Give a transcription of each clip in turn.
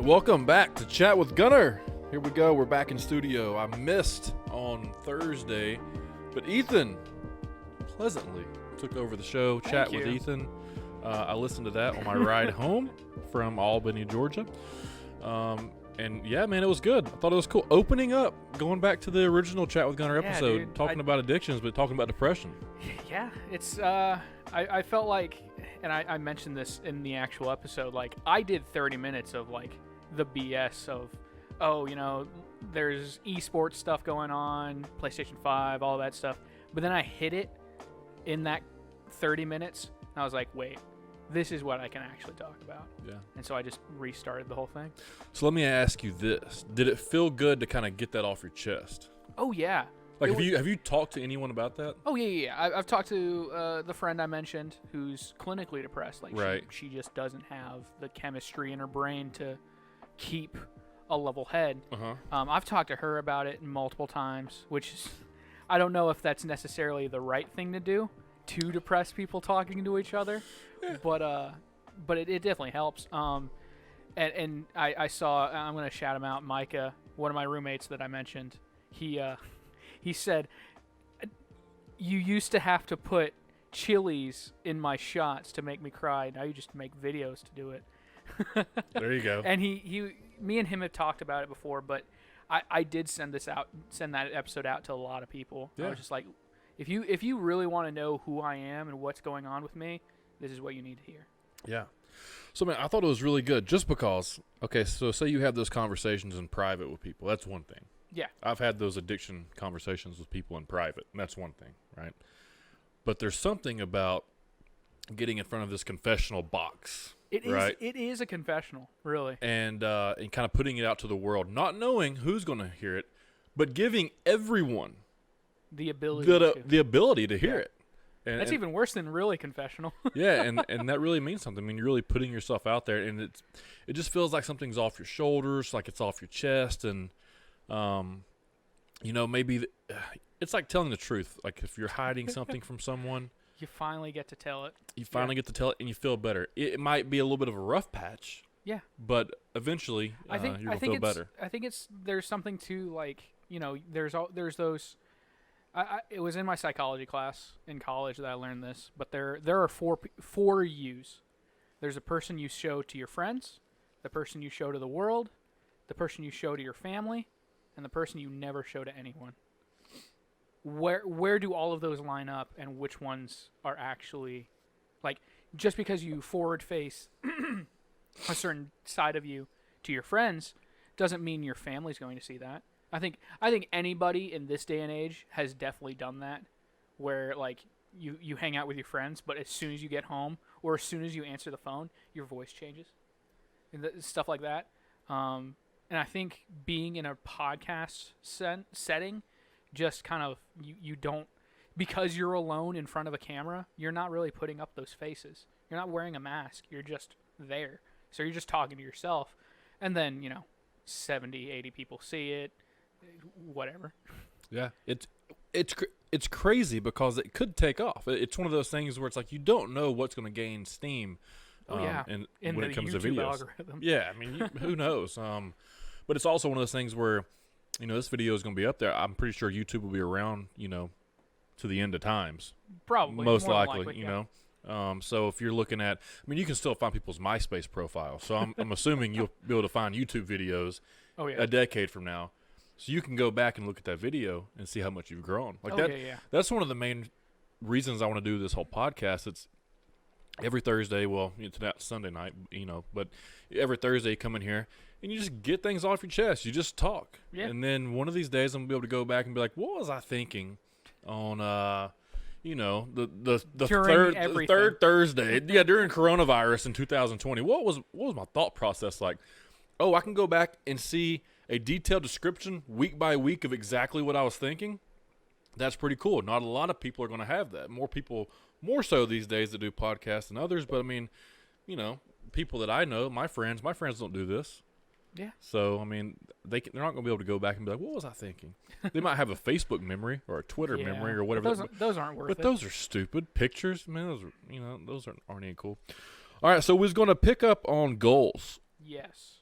Welcome back to Chat with Gunner. Here we go. We're back in studio. I missed on Thursday, but Ethan pleasantly took over the show. Chat with Ethan. I listened to that on my ride home from Albany, Georgia. And yeah, man, it was good. I thought it was cool. Opening up, going back to the original Chat with Gunner episode, dude, talking about addictions, but talking about depression. Yeah, it's, I felt like, and I mentioned this in the actual episode, like, I did 30 minutes of, like, the BS of, oh, you know, there's esports stuff going on, PlayStation 5, all that stuff. But then I hit it in that 30 minutes, and I was like, wait, this is what I can actually talk about. Yeah. And so I just restarted the whole thing. So let me ask you this. Did it feel good to kind of get that off your chest? Oh, yeah. Like, have you talked to anyone about that? Oh, yeah. I've talked to the friend I mentioned who's clinically depressed. Like, right. She just doesn't have the chemistry in her brain to keep a level head. Uh-huh. I've talked to her about it multiple times, which is, I don't know if that's necessarily the right thing to do, to depress people talking to each other. Yeah. But it definitely helps. And I saw, I'm going to shout him out, Micah, one of my roommates that I mentioned. He said, you used to have to put chilies in my shots to make me cry. Now you just make videos to do it. There you go. And me and him have talked about it before, but I did send that episode out to a lot of people. Yeah. I was just like, if you really want to know who I am and what's going on with me, this is what you need to hear. Yeah. So, man, I thought it was really good just because, okay, so say you have those conversations in private with people. That's one thing. Yeah. I've had those addiction conversations with people in private, and that's one thing, right? But there's something about getting in front of this confessional box, right? It is a confessional, really. And kind of putting it out to the world, not knowing who's going to hear it, but giving everyone the ability to hear it. And, that's even worse than really confessional. Yeah, and that really means something. I mean, you're really putting yourself out there, and it just feels like something's off your shoulders, like it's off your chest, and you know, maybe it's like telling the truth. Like if you're hiding something from someone, you finally get to tell it. You finally get to tell it, and you feel better. It might be a little bit of a rough patch. Yeah. But eventually, you're gonna feel better. I think there's something to, like, you know, there's those. It was in my psychology class in college that I learned this, but there are four yous. There's a person you show to your friends, the person you show to the world, the person you show to your family, and the person you never show to anyone. Where do all of those line up, and which ones are actually, like, just because you forward face a certain side of you to your friends doesn't mean your family's going to see that. I think anybody in this day and age has definitely done that, where, like, you hang out with your friends, but as soon as you get home or as soon as you answer the phone, your voice changes, and stuff like that. And I think being in a podcast setting, just kind of you don't, because you're alone in front of a camera, you're not really putting up those faces. You're not wearing a mask. You're just there. So you're just talking to yourself, and then 70, 80 people see it. Whatever. Yeah, it's crazy because it could take off. It's one of those things where it's like you don't know what's going to gain steam. And when it comes to videos, algorithm. Yeah, I mean, who knows? But it's also one of those things where, this video is going to be up there. I'm pretty sure YouTube will be around, to the end of times. Probably, most likely, you know. So if you're looking at, I mean, you can still find people's MySpace profiles. So I'm assuming you'll be able to find YouTube videos a decade from now. So you can go back and look at that video and see how much you've grown. Like that's one of the main reasons I want to do this whole podcast. It's every Thursday. Well, tonight's Sunday night, but every Thursday you come in here and you just get things off your chest. You just talk. Yeah. And then one of these days I'm going to be able to go back and be like, what was I thinking on, the third Thursday? Yeah, during coronavirus in 2020. What was my thought process like? Oh, I can go back and see a detailed description week by week of exactly what I was thinking. That's pretty cool. Not a lot of people are going to have that. More so these days that do podcasts than others. But I mean, people that I know, my friends don't do this. Yeah. So I mean, they're not going to be able to go back and be like, what was I thinking? They might have a Facebook memory or a Twitter memory or whatever. Those aren't worth it. But those are stupid pictures. Man, those aren't any cool. All right, so we're going to pick up on goals. Yes.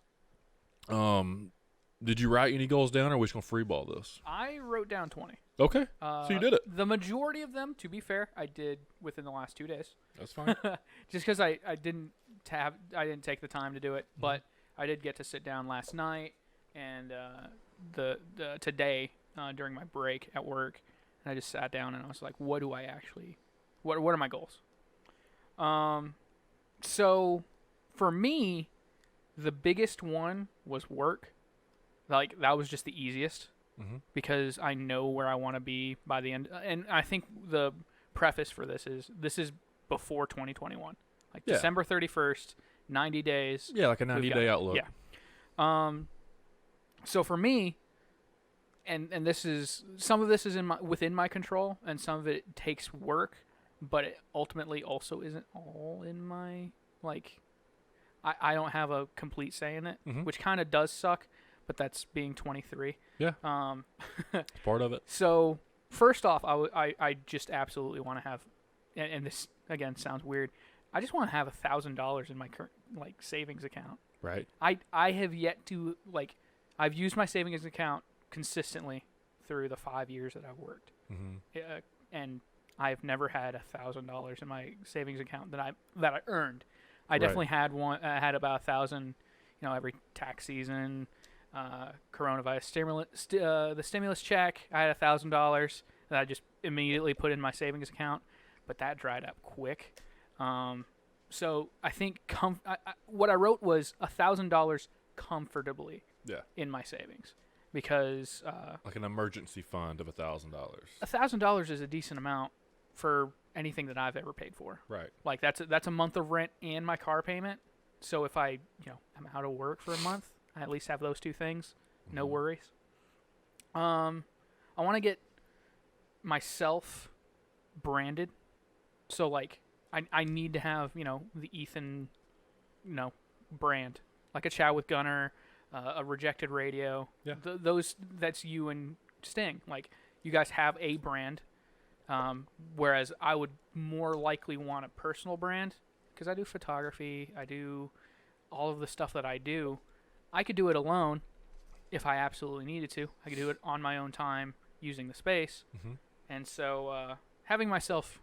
Did you write any goals down, or are we just gonna freeball this? I wrote down 20. Okay. So you did it. The majority of them, to be fair, I did within the last 2 days. That's fine. Just because I didn't take the time to do it, but I did get to sit down last night and today during my break at work, and I just sat down and I was like, what do I actually, what are my goals? So for me, the biggest one was work. Like, that was just the easiest because I know where I want to be by the end. And I think the preface for this is before 2021. Like, December 31st, 90 days. Yeah, like a 90-day outlook. Yeah. So for me, and this is, some of this is within my control, and some of it takes work, but it ultimately also isn't all in my, like, I don't have a complete say in it, which kind of does suck, but that's being 23. Yeah. It's part of it. So first off, I just absolutely want to have, and this again sounds weird, I just want to have $1,000 in my current, like, savings account. Right. I have yet to, like, I've used my savings account consistently through the 5 years that I've worked, and I've never had $1,000 in my savings account that I earned. I definitely had one. I had about 1,000, every tax season, coronavirus stimulus, the stimulus check. I had $1,000 that I just immediately put in my savings account, but that dried up quick. So I think what I wrote was $1,000 comfortably in my savings, because like an emergency fund of $1,000. $1,000 is a decent amount for anything that I've ever paid for. Right. Like, that's a month of rent and my car payment. So if I'm out of work for a month, I at least have those two things. No worries. I want to get myself branded. So, like, I need to have, the Ethan, brand, like a Chat with Gunner, a Rejected Radio. Yeah. That's you and Sting. Like, you guys have a brand. Whereas I would more likely want a personal brand, because I do photography, I do all of the stuff that I do. I could do it alone if I absolutely needed to. I could do it on my own time using the space. And so having myself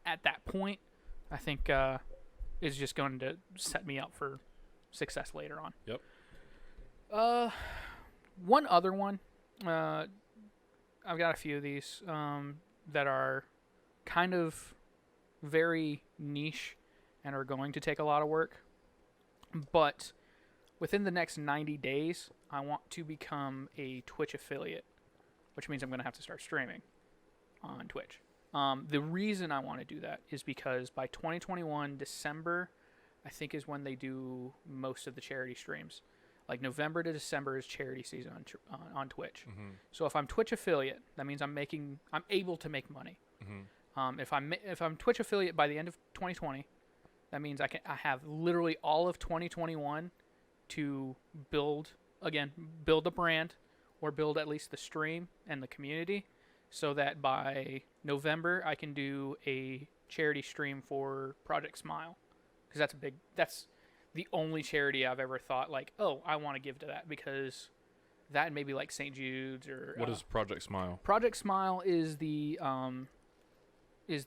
at that point, I think is just going to set me up for success later on. Yep. One other one, I've got a few of these that are kind of very niche and are going to take a lot of work. But within the next 90 days, I want to become a Twitch affiliate, which means I'm going to have to start streaming on Twitch. The reason I want to do that is because by 2021, December, I think, is when they do most of the charity streams. Like, November to December is charity season on Twitch. So if I'm Twitch affiliate, that means I'm able to make money. If I'm Twitch affiliate by the end of 2020, that means I have literally all of 2021 to build a brand, or build at least the stream and the community, so that by November I can do a charity stream for Project Smile, because that's the only charity I've ever thought, like, oh, I want to give to that, because that and maybe like St. Jude's or... What is Project Smile? Project Smile is the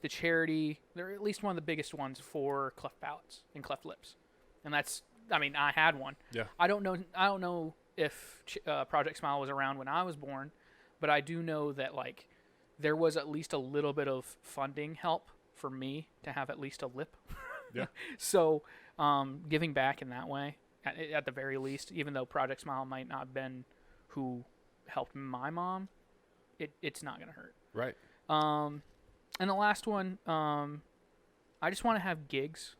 charity, they're at least one of the biggest ones for cleft palates and cleft lips. And that's, I had one. Yeah. I don't know if Project Smile was around when I was born, but I do know that, like, there was at least a little bit of funding help for me to have at least a lip. Yeah. So, giving back in that way, at the very least, even though Project Smile might not have been who helped my mom, it's not going to hurt. Right. And the last one, I just want to have gigs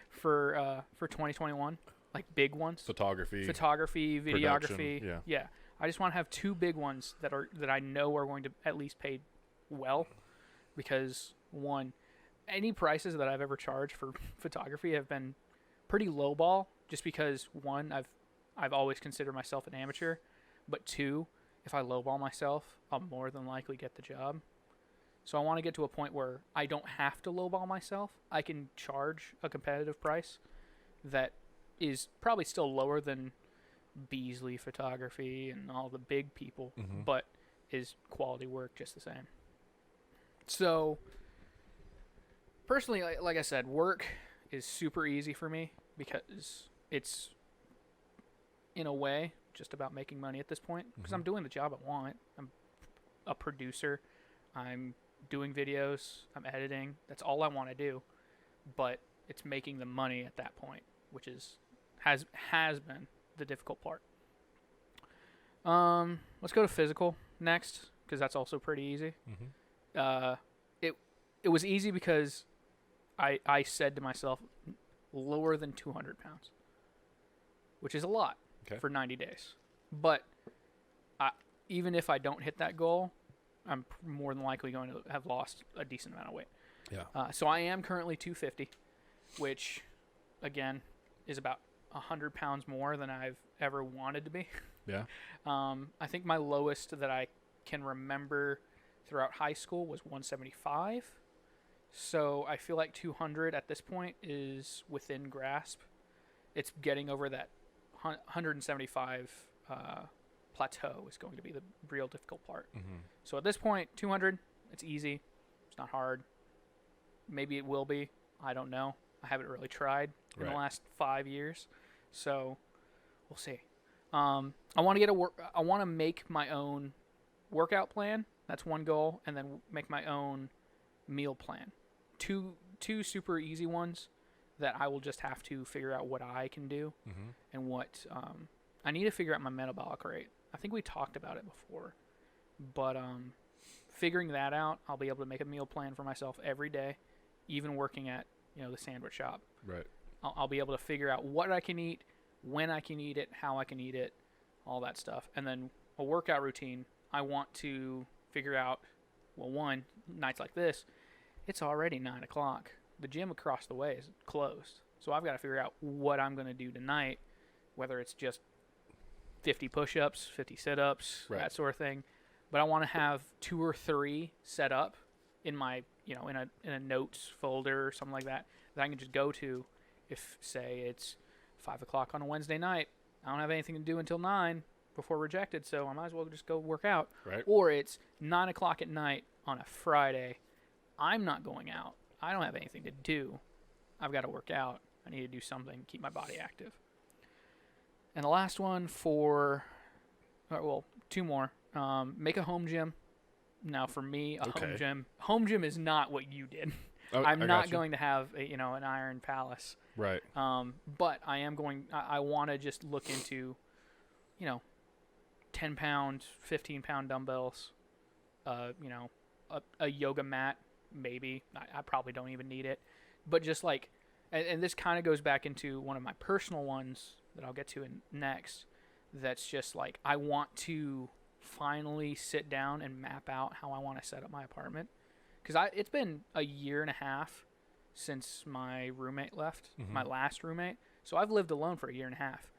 for 2021, like big ones. Photography, videography. Yeah. I just want to have 2 big ones that I know are going to at least pay well, because one, any prices that I've ever charged for photography have been pretty lowball, just because, one, I've always considered myself an amateur, but 2, if I lowball myself, I'll more than likely get the job. So I want to get to a point where I don't have to lowball myself. I can charge a competitive price that is probably still lower than Beasley Photography and all the big people, but is quality work just the same. So, personally, like I said, work is super easy for me because it's, in a way, just about making money at this point. Because I'm doing the job I want. I'm a producer. I'm doing videos. I'm editing. That's all I want to do. But it's making the money at that point, which has been the difficult part. Let's go to physical next, because that's also pretty easy. It was easy because I said to myself, lower than 200 pounds, which is a lot for 90 days. But even if I don't hit that goal, I'm more than likely going to have lost a decent amount of weight. Yeah. So I am currently 250, which, again, is about 100 pounds more than I've ever wanted to be. Yeah. I think my lowest that I can remember throughout high school was 175. So I feel like 200 at this point is within grasp. It's getting over that 175 plateau is going to be the real difficult part. So at this point, 200, it's easy. It's not hard. Maybe it will be. I don't know. I haven't really tried in the last 5 years. So we'll see. I want to make my own workout plan. That's one goal, and then make my own meal plan. Two super easy ones that I will just have to figure out what I can do and what I need to figure out my metabolic rate. I think we talked about it before, but figuring that out, I'll be able to make a meal plan for myself every day, even working at the sandwich shop. Right. I'll be able to figure out what I can eat, when I can eat it, how I can eat it, all that stuff. And then a workout routine, I want to figure out, well, one, nights like this, it's already 9 o'clock. The gym across the way is closed. So I've got to figure out what I'm going to do tonight, whether it's just 50 push-ups, 50 sit-ups, that sort of thing. But I want to have 2 or 3 set up in my, in a notes folder or something like that I can just go to if, say, it's 5 o'clock on a Wednesday night. I don't have anything to do until 9 before rejected, so I might as well just go work out. Right. Or it's 9 o'clock at night on a Friday. I'm not going out. I don't have anything to do. I've got to work out. I need to do something, keep my body active. And the last one two more. Make a home gym. Now, for me, home gym is not what you did. Oh, I'm not going to have an iron palace. Right. But I am going. I want to just look into, 10-pound, 15-pound dumbbells. A yoga mat, maybe. I probably don't even need it. But just like, and this kind of goes back into one of my personal ones that I'll get to next. That's just like, I want to finally sit down and map out how I want to set up my apartment. Because it's been a year and a half since my roommate left, my last roommate. So I've lived alone for a year and a half.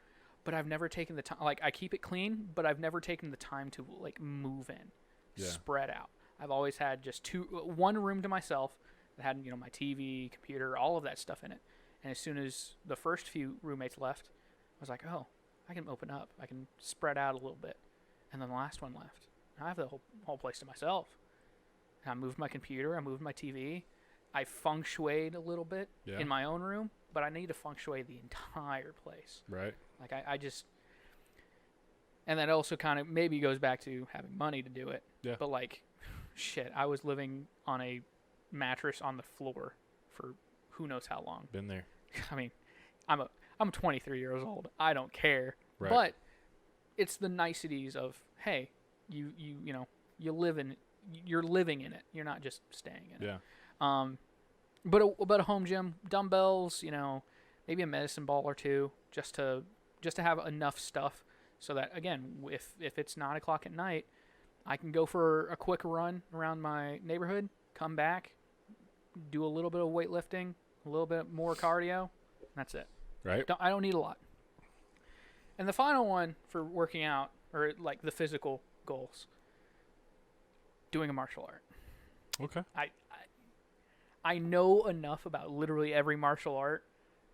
But I've never taken the time. Like, I keep it clean, but I've never taken the time to, like, move in, spread out. I've always had just one room to myself that had, my TV, computer, all of that stuff in it. And as soon as the first few roommates left, I was like, oh, I can open up. I can spread out a little bit. And then the last one left. I have the whole place to myself. And I moved my computer. I moved my TV. I feng shuied a little bit in my own room, but I need to feng shui the entire place. Right. Like, I just... And that also kind of maybe goes back to having money to do it. Yeah. But, like, shit, I was living on a mattress on the floor for who knows how long. Been there. I mean, I'm 23 years old. I don't care. Right. But it's the niceties of, hey, you live in, you're living in it. You're not just staying in it. Yeah. But a home gym, dumbbells, maybe a medicine ball or two, just to have enough stuff so that, again, if it's 9 o'clock at night, I can go for a quick run around my neighborhood, come back, do a little bit of weightlifting, a little bit more cardio, and that's it. Right. I don't need a lot. And the final one for working out, or like the physical goals, doing a martial art. Okay. I know enough about literally every martial art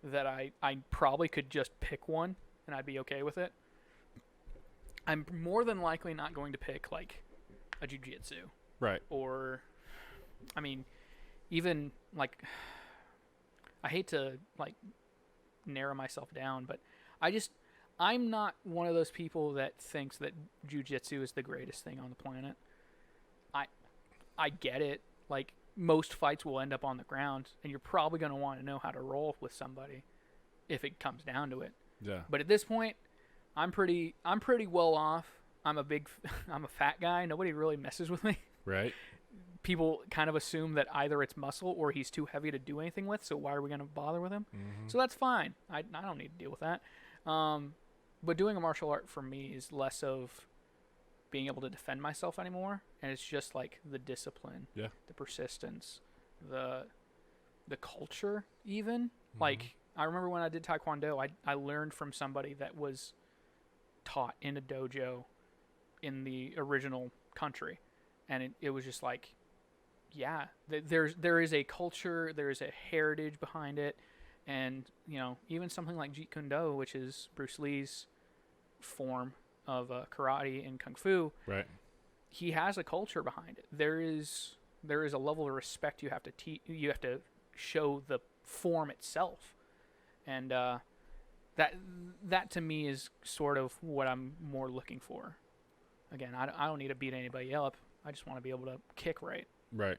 that I probably could just pick one and I'd be okay with it. I'm more than likely not going to pick like a jiu-jitsu. Right. Or, I mean, even like, I hate to like narrow myself down, but I'm not one of those people that thinks that jiu-jitsu is the greatest thing on the planet. I get it. Like, most fights will end up on the ground, and you're probably going to want to know how to roll with somebody if it comes down to it. Yeah. But at this point, I'm pretty well off. I'm a fat guy. Nobody really messes with me. Right. People kind of assume that either it's muscle or he's too heavy to do anything with, so why are we going to bother with him? Mm-hmm. So that's fine. I don't need to deal with that. But doing a martial art for me is less of being able to defend myself anymore, and it's just like the discipline, the persistence, the culture even. Mm-hmm. Like, I remember when I did Taekwondo, I learned from somebody that was taught in a dojo in the original country, and it was just like, yeah, there is a culture, there is a heritage behind it, and you know, even something like Jeet Kune Do, which is Bruce Lee's form of karate and kung fu, right? He has a culture behind it. There is a level of respect you have to you have to show the form itself, and that to me is sort of what I'm more looking for. Again, I don't need to beat anybody up. I just want to be able to kick right. Right.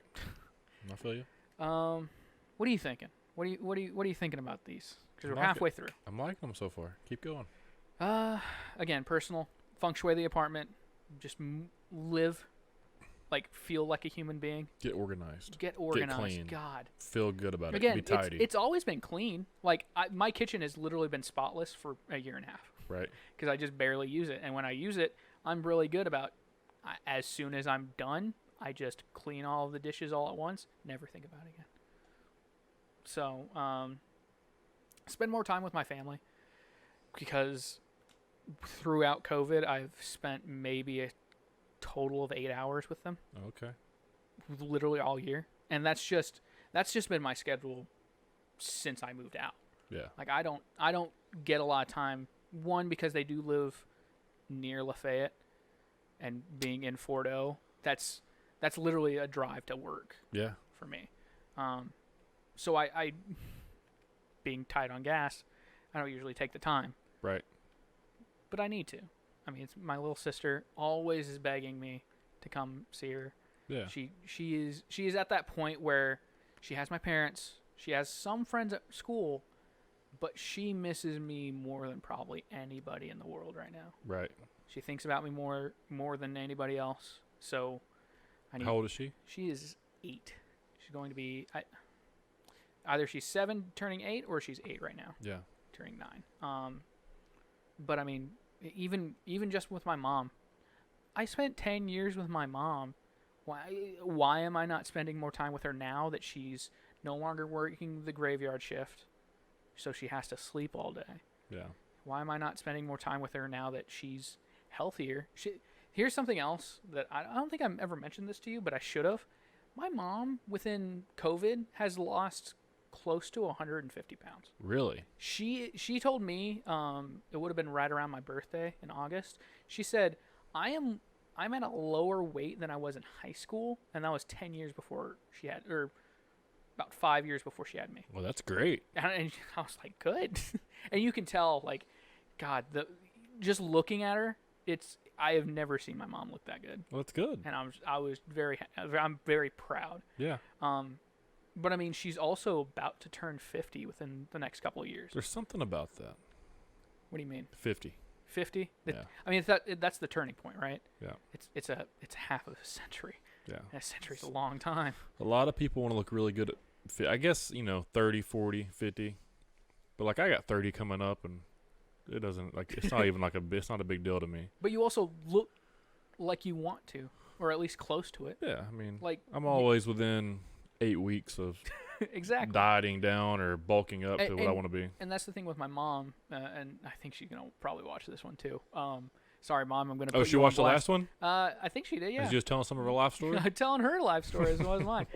I feel you. What are you thinking? What are you thinking about these? Because we're halfway through. I'm liking them so far. Keep going. Again, personal. Feng shui the apartment. Just live, like, feel like a human being. Get organized. Get clean. God. Feel good about Again, it. Be tidy. It's always been clean. Like, my kitchen has literally been spotless for a year and a half. Right. Because I just barely use it. And when I use it, I'm really good about, as soon as I'm done, I just clean all of the dishes all at once. Never think about it again. So, spend more time with my family. Because throughout COVID, I've spent maybe a total of 8 hours with them. Okay. Literally all year. And that's just been my schedule since I moved out. Yeah. Like, I don't get a lot of time. One, because they do live near Lafayette, and being in Fort O, that's literally a drive to work. Yeah. For me. So I being tight on gas, I don't usually take the time. Right. But I need to. I mean, it's my little sister always is begging me to come see her. Yeah. She is at that point where she has my parents, she has some friends at school, but she misses me more than probably anybody in the world right now. Right. She thinks about me more than anybody else. So How old is she? She is 8. She's going to be either she's 7 turning 8 or she's 8 right now. Yeah. Turning 9. But I mean, even just with my mom, I spent 10 years with my mom. Why am I not spending more time with her now that she's no longer working the graveyard shift, so she has to sleep all day? Yeah. Why am I not spending more time with her now that she's healthier? Here's something else that I don't think I've ever mentioned this to you, but I should have. My mom, within COVID, has lost close to 150 pounds. Really? She told me, it would have been right around my birthday in August. She said, I'm at a lower weight than I was in high school, and that was 10 years before she had, or about 5 years before she had me. Well, that's great. And I was like, good. And you can tell, like, God, just looking at her, I have never seen my mom look that good. Well, that's good. And I'm very proud. Yeah. But I mean, she's also about to turn 50 within the next couple of years. There's something about that. What do you mean? 50. 50? Yeah. I mean, that's the turning point, right? Yeah. It's half of a century. Yeah. And a century's a long time. A lot of people want to look really good at, I guess, 30, 40, 50. But like, I got 30 coming up, and it doesn't, like, it's not even it's not a big deal to me. But you also look like you want to, or at least close to it. Yeah, I mean, like, I'm always within 8 weeks of exactly dieting down or bulking up to what I want to be. And that's the thing with my mom, and I think she's gonna probably watch this one too. Sorry, Mom, I'm gonna. Oh, she watched the last one? I think she did. Yeah. Is she just telling some of her life story? Telling her life story as well as mine.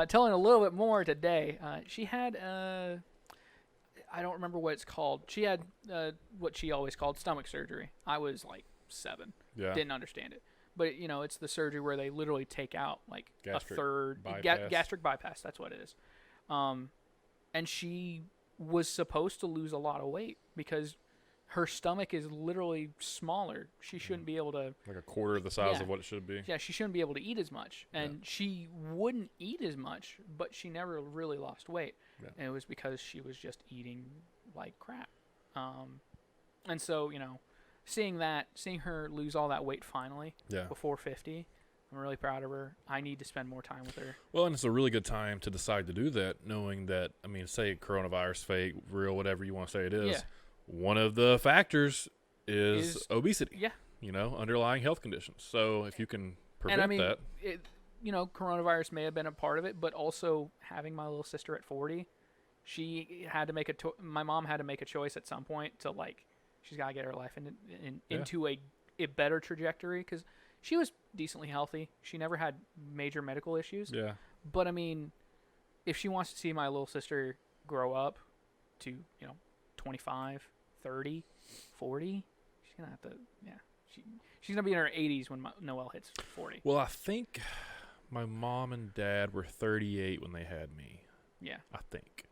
Telling a little bit more today. She had I don't remember what it's called. She had what she always called stomach surgery. I was like 7. Yeah. Didn't understand it. But, you know, it's the surgery where they literally take out, like, Gastric a third. bypass. Gastric bypass, that's what it is. And she was supposed to lose a lot of weight because her stomach is literally smaller. She shouldn't be able to... Like a quarter of the size of what it should be. Yeah, she shouldn't be able to eat as much. And she wouldn't eat as much, but she never really lost weight. Yeah. And it was because she was just eating like crap. And so, you know, seeing her lose all that weight finally before 50, I'm really proud of her. I need to spend more time with her. Well, and it's a really good time to decide to do that, knowing that, I mean, say coronavirus, fake, real, whatever you want to say it is. Yeah. One of the factors is obesity. Yeah. You know, underlying health conditions. So if you can prevent that. You know, coronavirus may have been a part of it, but also having my little sister at 40, she had to make my mom had to make a choice at some point to, like, she's got to get her life into a better trajectory because she was decently healthy. She never had major medical issues. Yeah. But, I mean, if she wants to see my little sister grow up to, you know, 25, 30, 40, she's going to have to, she's going to be in her 80s when Noelle hits 40. Well, I think my mom and dad were 38 when they had me. Yeah. I think.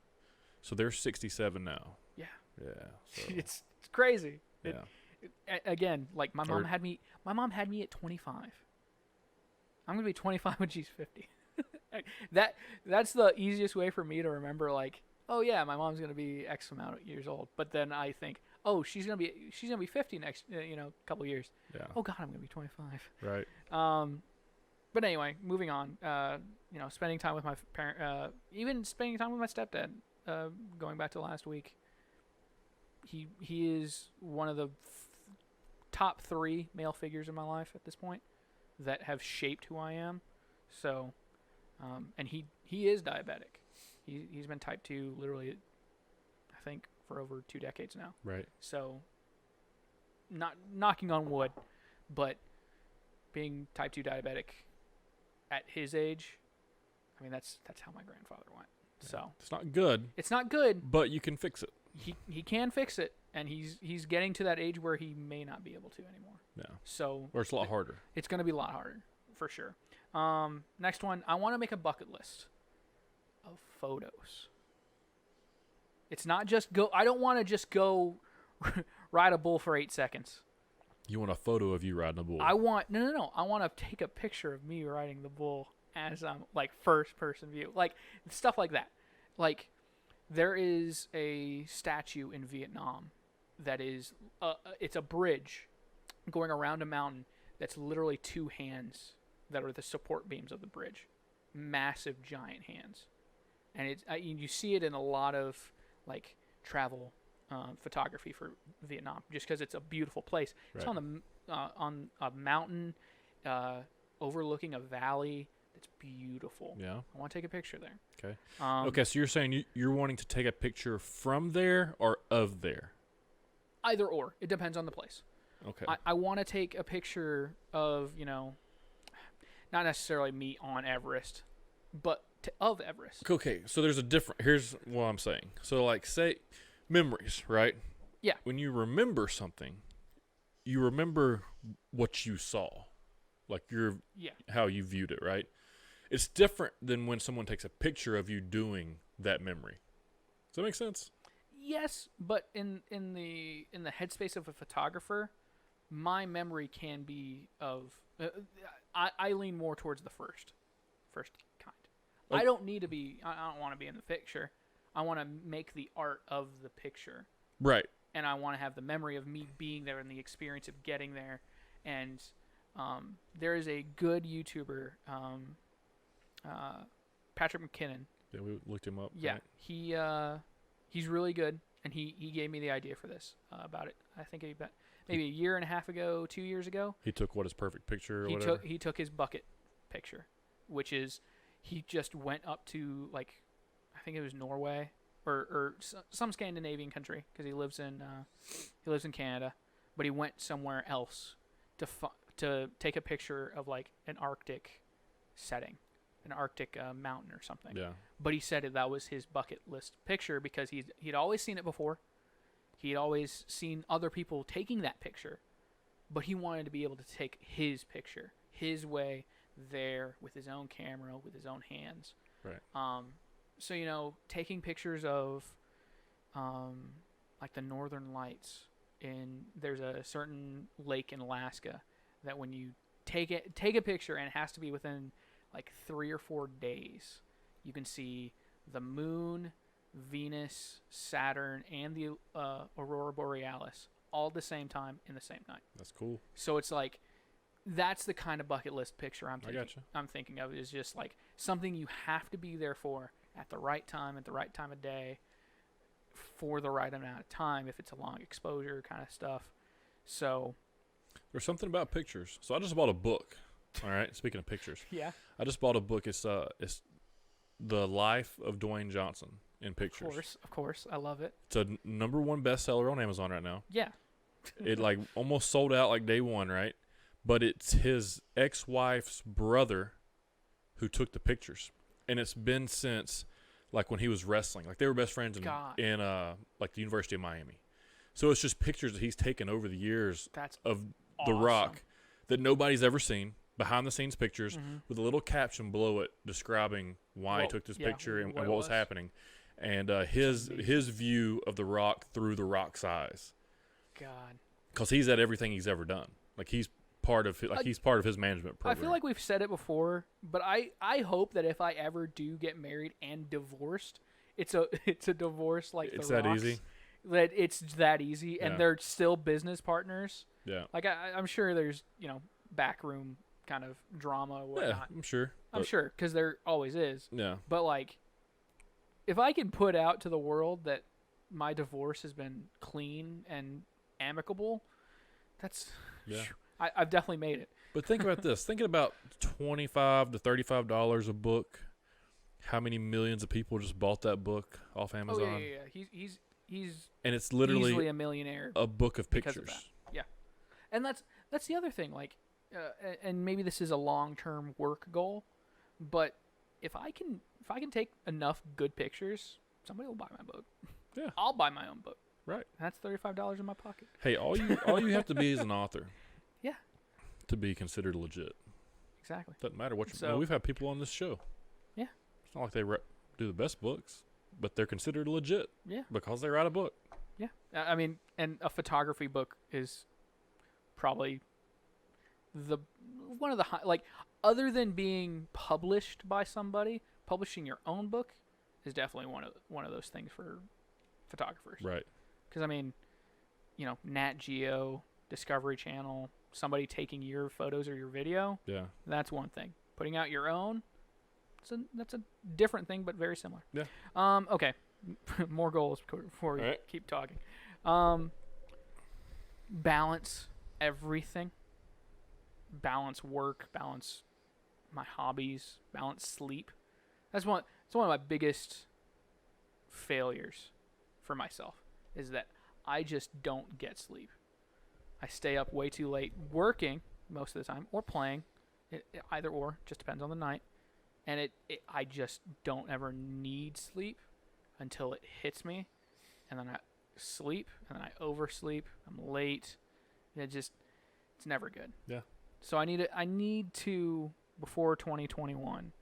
So they're 67 now. Yeah. Yeah. So. It's crazy. Yeah. Again, like my mom had me at 25. I'm going to be 25 when she's 50. That's the easiest way for me to remember, like, oh yeah, my mom's going to be X amount of years old. But then I think, oh, she's going to be 50 next couple of years. Yeah. Oh god, I'm going to be 25. Right. But anyway, moving on. You know, spending time with my parent, even spending time with my stepdad. Going back to last week, he is one of the top 3 male figures in my life at this point that have shaped who I am. So, and he is diabetic. He's been type 2 literally, I think, for over 2 decades now. Right. So, not knocking on wood, but being type 2 diabetic at his age, I mean, that's how my grandfather went. Yeah. So it's not good. It's not good, but you can fix it. He can fix it, and he's getting to that age where he may not be able to anymore. Yeah. So or it's a lot harder. It's going to be a lot harder for sure. Next one, I want to make a bucket list of photos. It's not just go. I don't want to just go ride a bull for 8 seconds. You want a photo of you riding a bull? I want no. I want to take a picture of me riding the bull as I'm like first person view, like stuff like that. Like there is a statue in Vietnam that is it's a bridge going around a mountain that's literally 2 hands that are the support beams of the bridge, massive giant hands, and it's you see it in a lot of like travel photography for Vietnam, just because it's a beautiful place. Right. It's on a mountain overlooking a valley. It's beautiful. Yeah. I want to take a picture there. Okay. Okay, so you're saying you're wanting to take a picture from there or of there? Either or. It depends on the place. Okay. I want to take a picture of, not necessarily me on Everest, but of Everest. Okay, so there's a different... Here's what I'm saying. So, like, say, memories, right? Yeah. When you remember something, you remember what you saw. Like, how you viewed it, right? It's different than when someone takes a picture of you doing that memory. Does that make sense? Yes, but in the headspace of a photographer, my memory can be of... I lean more towards the first kind. Okay. I don't need to be... I don't want to be in the picture. I want to make the art of the picture. Right. And I want to have the memory of me being there and the experience of getting there. And there is a good YouTuber... Patrick McKinnon. Yeah, we looked him up. Yeah, right? He's really good, and he gave me the idea for this about it. I think maybe a year and a half ago, 2 years ago. He took his perfect picture or whatever? He took his bucket picture, which is he just went up to, like, I think it was Norway or some Scandinavian country, because he lives in Canada, but he went somewhere else to take a picture of like an Arctic setting. An Arctic mountain or something. Yeah. But he said that was his bucket list picture because he'd always seen it before. He'd always seen other people taking that picture, but he wanted to be able to take his picture his way there with his own camera, with his own hands. Right. So, you know, taking pictures of like the Northern Lights, there's a certain lake in Alaska that when you take a picture, and it has to be within like 3 or 4 days, you can see the moon, Venus, Saturn, and the aurora borealis all at the same time in the same night. That's cool. So it's like, that's the kind of bucket list picture I'm thinking of, is just like something you have to be there for at the right time, at the right time of day, for the right amount of time, if it's a long exposure kind of stuff. So there's something about pictures. So I just bought a book. All right, speaking of pictures. Yeah. I just bought a book. It's The Life of Dwayne Johnson in pictures. Of course. I love it. It's a #1 bestseller on Amazon right now. Yeah. It like almost sold out like day one, right? But it's his ex-wife's brother who took the pictures. And it's been since like when he was wrestling. Like they were best friends in like the University of Miami. So it's just pictures that he's taken over the years of The Rock that nobody's ever seen. Behind the scenes pictures with a little caption below it describing why he took this picture and what was happening. And his view of The Rock through The Rock's eyes. God. Because he's at everything he's ever done. Like he's part of his management program. I feel like we've said it before, but I hope that if I ever do get married and divorced, it's a divorce like it's The Rock's. That easy. That it's that easy, and they're still business partners. Yeah. Like I'm sure there's backroom kind of drama or whatnot. Yeah, I'm sure. I'm sure, because there always is. Yeah. But like, if I can put out to the world that my divorce has been clean and amicable, that's I've definitely made it. But think about this. Thinking about $25 to $35 a book, how many millions of people just bought that book off Amazon? Oh yeah. He's and it's literally easily a millionaire. A book of pictures. Because of that. Yeah, and that's the other thing. Like, and maybe this is a long-term work goal, but if I can take enough good pictures, somebody will buy my book. Yeah, I'll buy my own book. Right. That's $35 in my pocket. Hey, all you have to be is an author. Yeah. To be considered legit. Exactly. Doesn't matter what you. We've had people on this show. Yeah. It's not like they do the best books, but they're considered legit. Yeah. Because they write a book. Yeah. I mean, and a photography book is probably one of the like, other than being published by somebody, publishing your own book is definitely one of those things for photographers. Right. Because I mean, Nat Geo, Discovery Channel, somebody taking your photos or your video. Yeah. That's one thing. Putting out your own, that's a different thing, but very similar. Yeah. Okay. More goals before we keep talking. Balance everything. Balance work. Balance my hobbies. Balance sleep. It's one of my biggest failures for myself, is that I just don't get sleep. I stay up way too late working most of the time, or playing. Either or, just depends on the night. And I just don't ever need sleep until it hits me, and then I sleep, and then I oversleep. I'm late. It's never good. Yeah. So I need to, before 2021,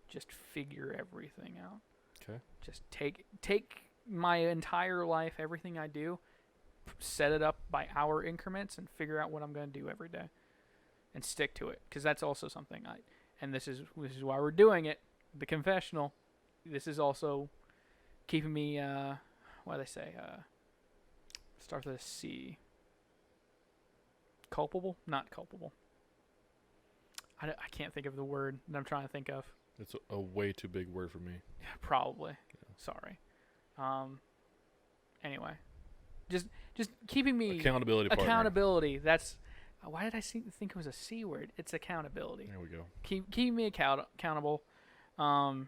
just figure everything out. Okay. Just take my entire life, everything I do, set it up by hour increments, and figure out what I'm going to do every day, and stick to it. Because that's also something and this is why we're doing it, the confessional. This is also keeping me, what do they say? Starts with a C. Culpable? Not culpable. I can't think of the word that I'm trying to think of. It's a way too big word for me. Yeah, probably. Yeah. Sorry. Anyway, just keeping me accountability. Accountability. That's why did I think it was a C word? It's accountability. There we go. Keep me accountable. And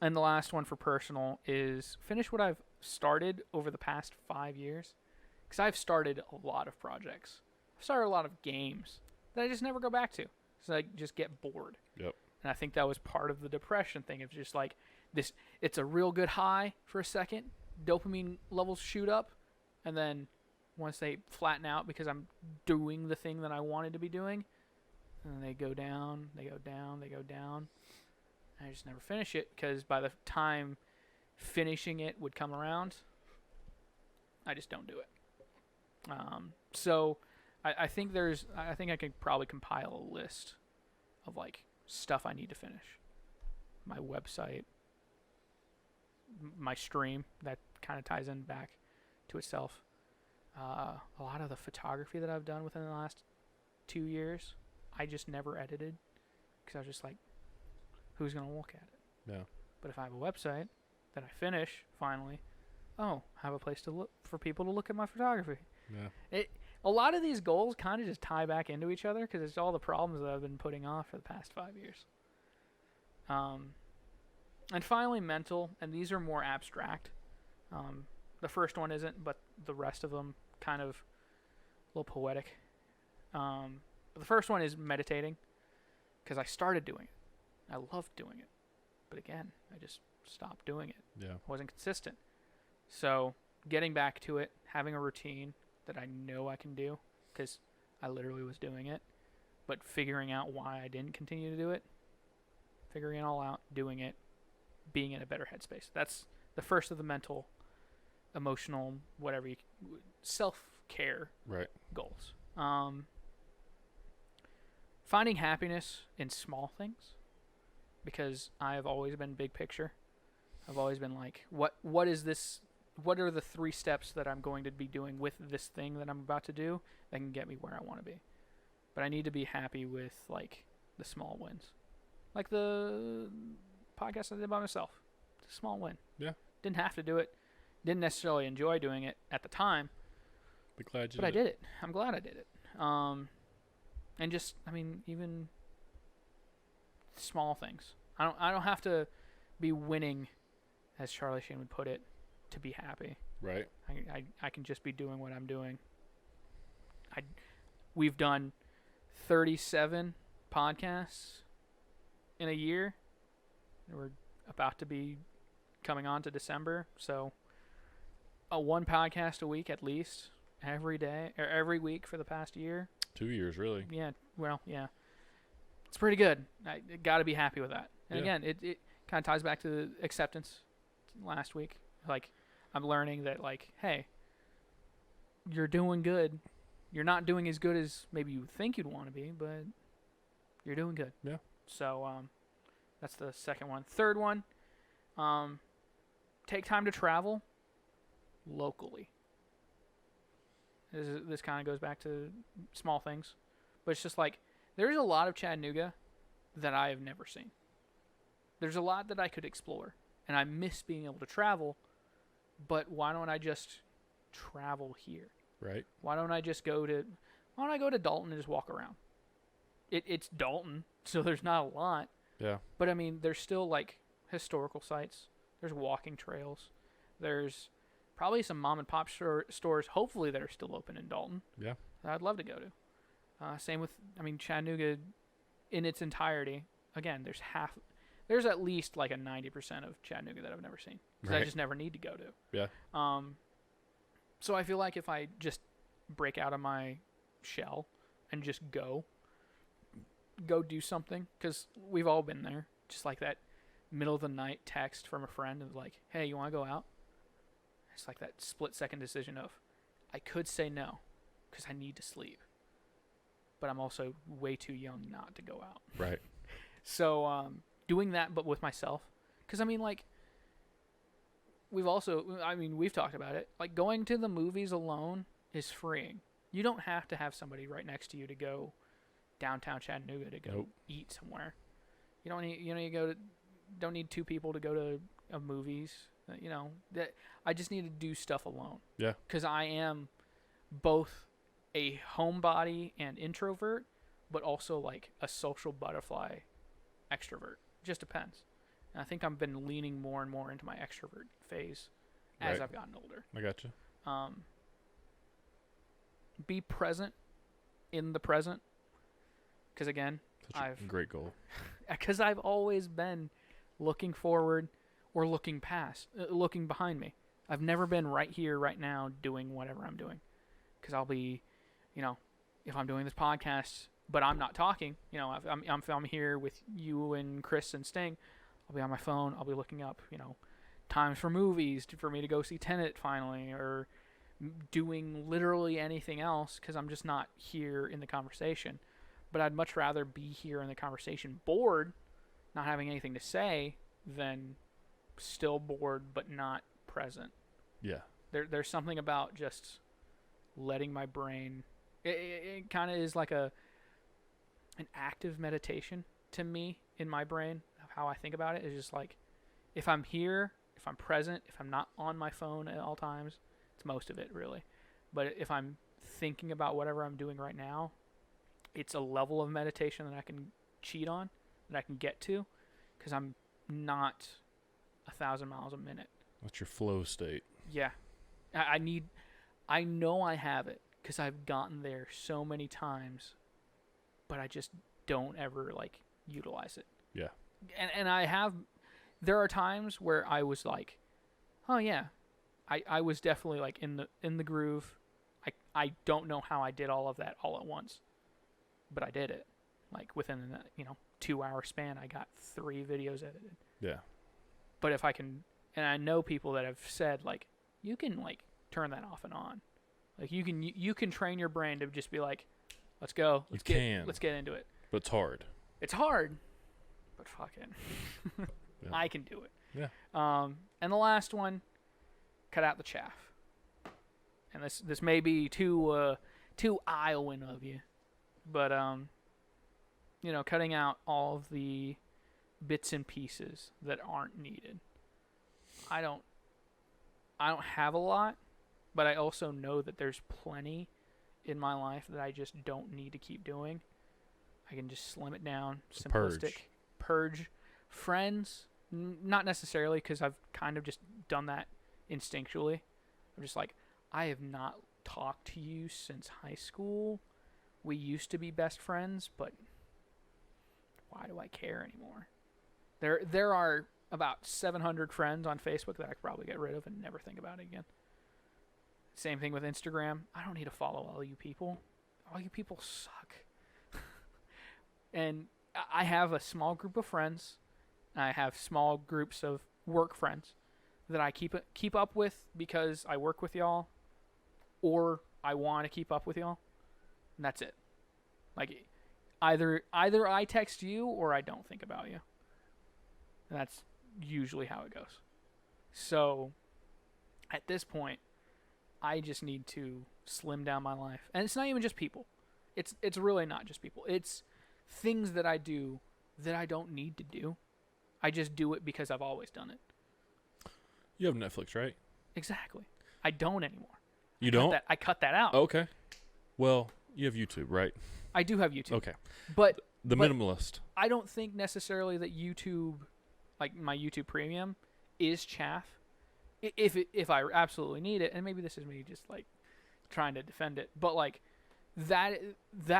the last one for personal is finish what I've started over the past 5 years, because I've started a lot of projects. I've started a lot of games that I just never go back to. So I just get bored. Yep. And I think that was part of the depression thing. Of just like this, it's a real good high for a second. Dopamine levels shoot up, and then once they flatten out because I'm doing the thing that I wanted to be doing, and then they go down, they go down, they go down. And I just never finish it because by the time finishing it would come around, I just don't do it. So I think I could probably compile a list of like stuff I need to finish. My website, my stream, that kind of ties in back to itself. A lot of the photography that I've done within the last 2 years, I just never edited because I was just like, who's going to look at it? Yeah. But if I have a website that I finish finally, I have a place to look for people to look at my photography. Yeah. A lot of these goals kind of just tie back into each other because it's all the problems that I've been putting off for the past 5 years. And finally, mental, and these are more abstract. The first one isn't, but the rest of them kind of a little poetic. But the first one is meditating because I started doing it. I loved doing it. But again, I just stopped doing it. Yeah. I wasn't consistent. So getting back to it, having a routine that I know I can do because I literally was doing it, but figuring out why I didn't continue to do it, figuring it all out, doing it, being in a better headspace. That's the first of the mental, emotional, whatever self-care goals. Finding happiness in small things because I have always been big picture. I've always been like, what is this? What are the 3 steps that I'm going to be doing with this thing that I'm about to do that can get me where I want to be? But I need to be happy with like the small wins. Like the podcast I did by myself. It's a small win. Yeah. Didn't have to do it. Didn't necessarily enjoy doing it at the time. But I did it. I'm glad I did it. And just, I mean, even small things. I don't have to be winning, as Charlie Sheen would put it, to be happy. Right. I can just be doing what I'm doing. We've done 37 podcasts in a year. We're about to be coming on to December, so one podcast a week at least every day or every week for the past year. 2 years, really. Yeah. Well, yeah. It's pretty good. I got to be happy with that. And again, it kind of ties back to the acceptance last week. Like, I'm learning that, like, hey, you're doing good. You're not doing as good as maybe you think you'd want to be, but you're doing good. Yeah. So, that's the second one. Third one, take time to travel locally. This kind of goes back to small things. But it's just like, there's a lot of Chattanooga that I have never seen. There's a lot that I could explore. And I miss being able to travel. But why don't I just travel here? Right. Why don't I go to Dalton and just walk around? It's Dalton, so there's not a lot. Yeah. But I mean, there's still like historical sites. There's walking trails. There's probably some mom and pop stores, hopefully, that are still open in Dalton. Yeah. That I'd love to go to. Same with, Chattanooga in its entirety. Again, there's at least like a 90% of Chattanooga that I've never seen. Because I just never need to go to. Yeah. So I feel like if I just break out of my shell and just go do something, because we've all been there, just like that middle of the night text from a friend of like, hey, you want to go out? It's like that split-second decision of, I could say no because I need to sleep, but I'm also way too young not to go out. Right. So doing that, but with myself, because we've talked about it. Like, going to the movies alone is freeing. You don't have to have somebody right next to you to go downtown Chattanooga to go eat somewhere. You don't need 2 people to go to movies. That I just need to do stuff alone. Yeah. Because I am both a homebody and introvert, but also like a social butterfly extrovert. Just depends. And I think I've been leaning more and more into my extrovert phase as I've gotten older. I gotcha. Be present in the present. Because again, great goal. Because I've always been looking forward or looking behind me. I've never been right here, right now, doing whatever I'm doing. because I'll be, if I'm doing this podcast, but I'm not talking, if I'm here with you and Chris and Sting, I'll be on my phone. I'll be looking up, times for movies for me to go see Tenet finally, or doing literally anything else because I'm just not here in the conversation. But I'd much rather be here in the conversation bored, not having anything to say, than still bored but not present. Yeah. There's something about just letting my brain... It kind of is like an active meditation to me in my brain of how I think about it. It's just like, if I'm here, if I'm present, if I'm not on my phone at all times, it's most of it really. But if I'm thinking about whatever I'm doing right now, it's a level of meditation that I can cheat on, that I can get to, because I'm not 1,000 miles a minute. That's your flow state. Yeah. I know I have it because I've gotten there so many times, but I just don't ever utilize it. Yeah. And there are times where I was like, oh yeah, I was definitely in the groove. I don't know how I did all of that all at once, but I did it. Within 2-hour span, I got 3 videos edited. Yeah. But if I can, and I know people that have said you can turn that off and on. You can train your brain to just be like, let's go. Let's get into it. But it's hard. It's hard, but fuck it. Yeah. I can do it. Yeah. And the last one, cut out the chaff. And this may be too Iowan of you, but cutting out all of the bits and pieces that aren't needed. I don't have a lot, but I also know that there's plenty in my life that I just don't need to keep doing. I can just slim it down, simplistic. Purge friends, not necessarily, because I've kind of just done that instinctually. I'm just like, I have not talked to you since high school. We used to be best friends, but why do I care anymore? There are about 700 friends on Facebook that I could probably get rid of and never think about it again. Same thing with Instagram. I don't need to follow all you people. All you people suck. And I have a small group of friends. I have small groups of work friends that I keep up with because I work with y'all, or I want to keep up with y'all. And that's it. Either I text you or I don't think about you. And that's usually how it goes. So at this point, I just need to slim down my life. And it's not even just people. It's really not just people. It's things that I do that I don't need to do. I just do it because I've always done it. You have Netflix, right? Exactly. I don't anymore. You don't? I cut that out. Okay. Well, you have YouTube, right? I do have YouTube. Okay. But the minimalist. I don't think necessarily that YouTube, my YouTube Premium, is chaff. If I absolutely need it, and maybe this is me just trying to defend it, but that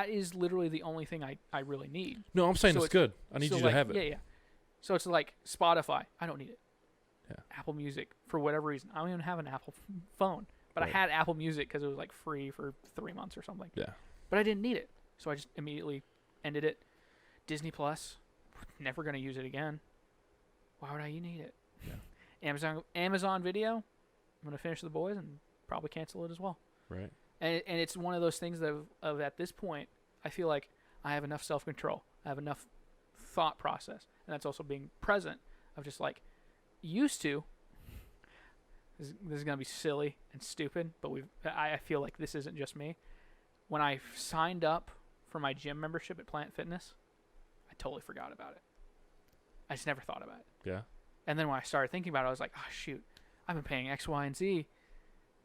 is literally the only thing I really need. No, I'm saying it's good. I need you to have it. Yeah. So it's like Spotify. I don't need it. Yeah. Apple Music, for whatever reason. I don't even have an Apple phone. But right. I had Apple Music because it was free for 3 months or something. Yeah. But I didn't need it. So I just immediately ended it. Disney Plus, never going to use it again. Why would I need it? Yeah. Amazon Video, I'm going to finish The Boys and probably cancel it as well. Right. And it's one of those things that of at this point, I feel like I have enough self-control. I have enough thought process. And that's also being present of just used to. This is going to be silly and stupid, but I feel like this isn't just me. When I signed up for my gym membership at Planet Fitness, I totally forgot about it. I just never thought about it. Yeah. And then when I started thinking about it, I was like, oh, shoot, I've been paying X, Y, and Z.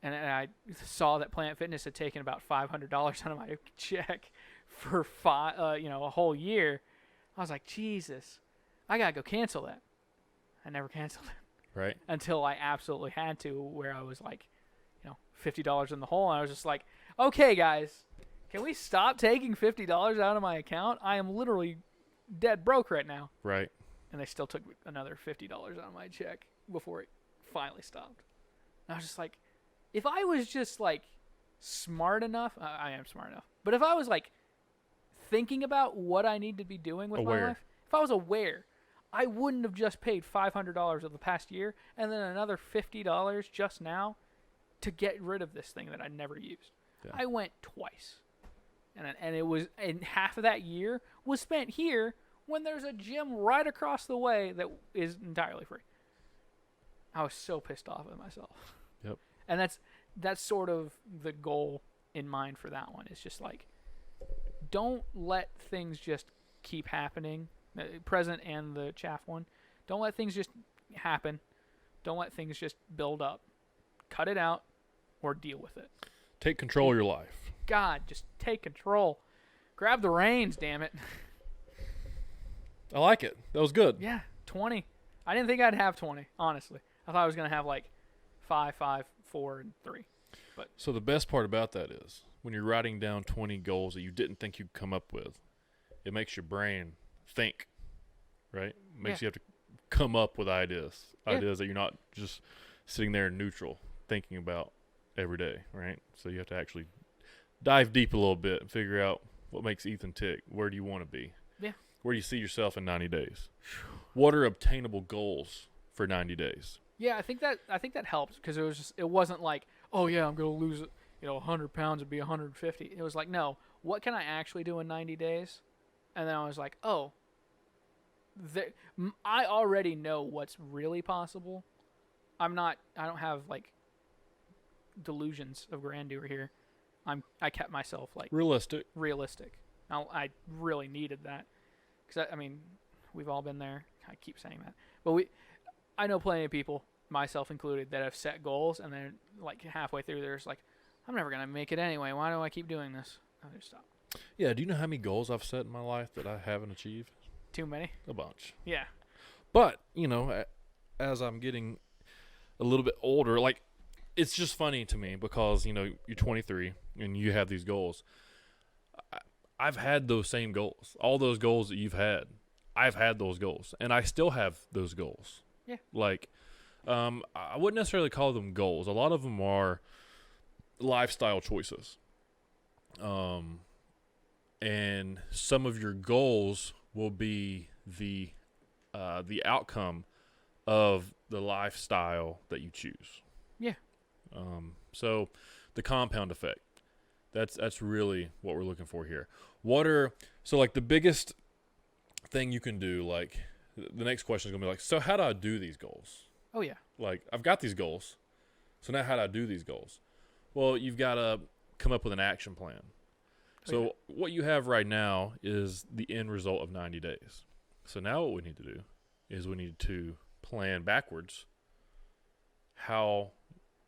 And I saw that Planet Fitness had taken about $500 out of my check for a whole year. I was like, Jesus, I got to go cancel that. I never canceled it. Right. Until I absolutely had to, where I was $50 in the hole. And I was just like, okay, guys, can we stop taking $50 out of my account? I am literally dead broke right now. Right. And they still took another $50 out of my check before it finally stopped. And I was just like, if I was just smart enough, I am smart enough. But if I was like thinking about what I need to be doing with my life, if I was aware, I wouldn't have just paid $500 of the past year and then another $50 just now to get rid of this thing that I never used. Yeah. I went twice, and it was, and half of that year was spent here when there's a gym right across the way that is entirely free. I was so pissed off at myself. Yep. And that's sort of the goal in mind for that one. It's just like, don't let things just keep happening. Present and the chaff one. Don't let things just happen. Don't let things just build up. Cut it out or deal with it. Take control of your life. God, just take control. Grab the reins, damn it. I like it. That was good. Yeah, 20. I didn't think I'd have 20, honestly. I thought I was going to have like 5, 4, and 3. But so the best part about that is when you're writing down 20 goals that you didn't think you'd come up with, it makes your brain think, right? Makes you have to come up with ideas that you're not just sitting there in neutral thinking about every day, right? So you have to actually dive deep a little bit and figure out what makes Ethan tick. Where do you want to be? Yeah. Where do you see yourself in 90 days? What are obtainable goals for 90 days? Yeah, I think that helps because it wasn't like, oh yeah, I'm gonna lose 100 pounds and be 150. It was like, no, what can I actually do in 90 days? And then I was like, oh, I already know what's really possible. I don't have like delusions of grandeur here. I kept myself like realistic. I really needed that because I mean, we've all been there. I keep saying that, but I know plenty of people, myself included, that have set goals and then like halfway through they're just like, I'm never gonna make it anyway. Why do I keep doing this? I just stop. Yeah. Do you know how many goals I've set in my life that I haven't achieved? Too many. A bunch. Yeah. But as I'm getting a little bit older, like it's just funny to me because you're 23 and you have these goals. I've had those same goals. All those goals that you've had, I've had those goals, and I still have those goals. Yeah. Like, I wouldn't necessarily call them goals. A lot of them are lifestyle choices. And some of your goals will be the outcome of the lifestyle that you choose. Yeah. So the compound effect. That's really what we're looking for here. Like the biggest thing you can do, like the next question is going to be like, so how do I do these goals? Oh yeah. Like I've got these goals. So now how do I do these goals? Well, you've got to come up with an action plan. So what you have right now is the end result of 90 days. So now what we need to do is we need to plan backwards how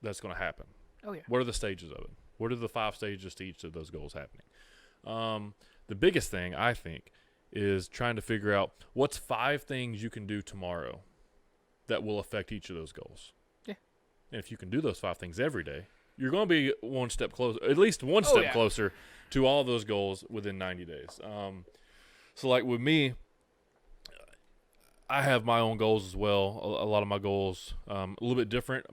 that's going to happen. Oh yeah. What are the stages of it? What are the 5 stages to each of those goals happening? The biggest thing, I think, is trying to figure out what's 5 things you can do tomorrow that will affect each of those goals. Yeah. And if you can do those 5 things every day, you're going to be one step closer, at least one step closer to all those goals within 90 days. So like with me, I have my own goals as well. A lot of my goals, a little bit different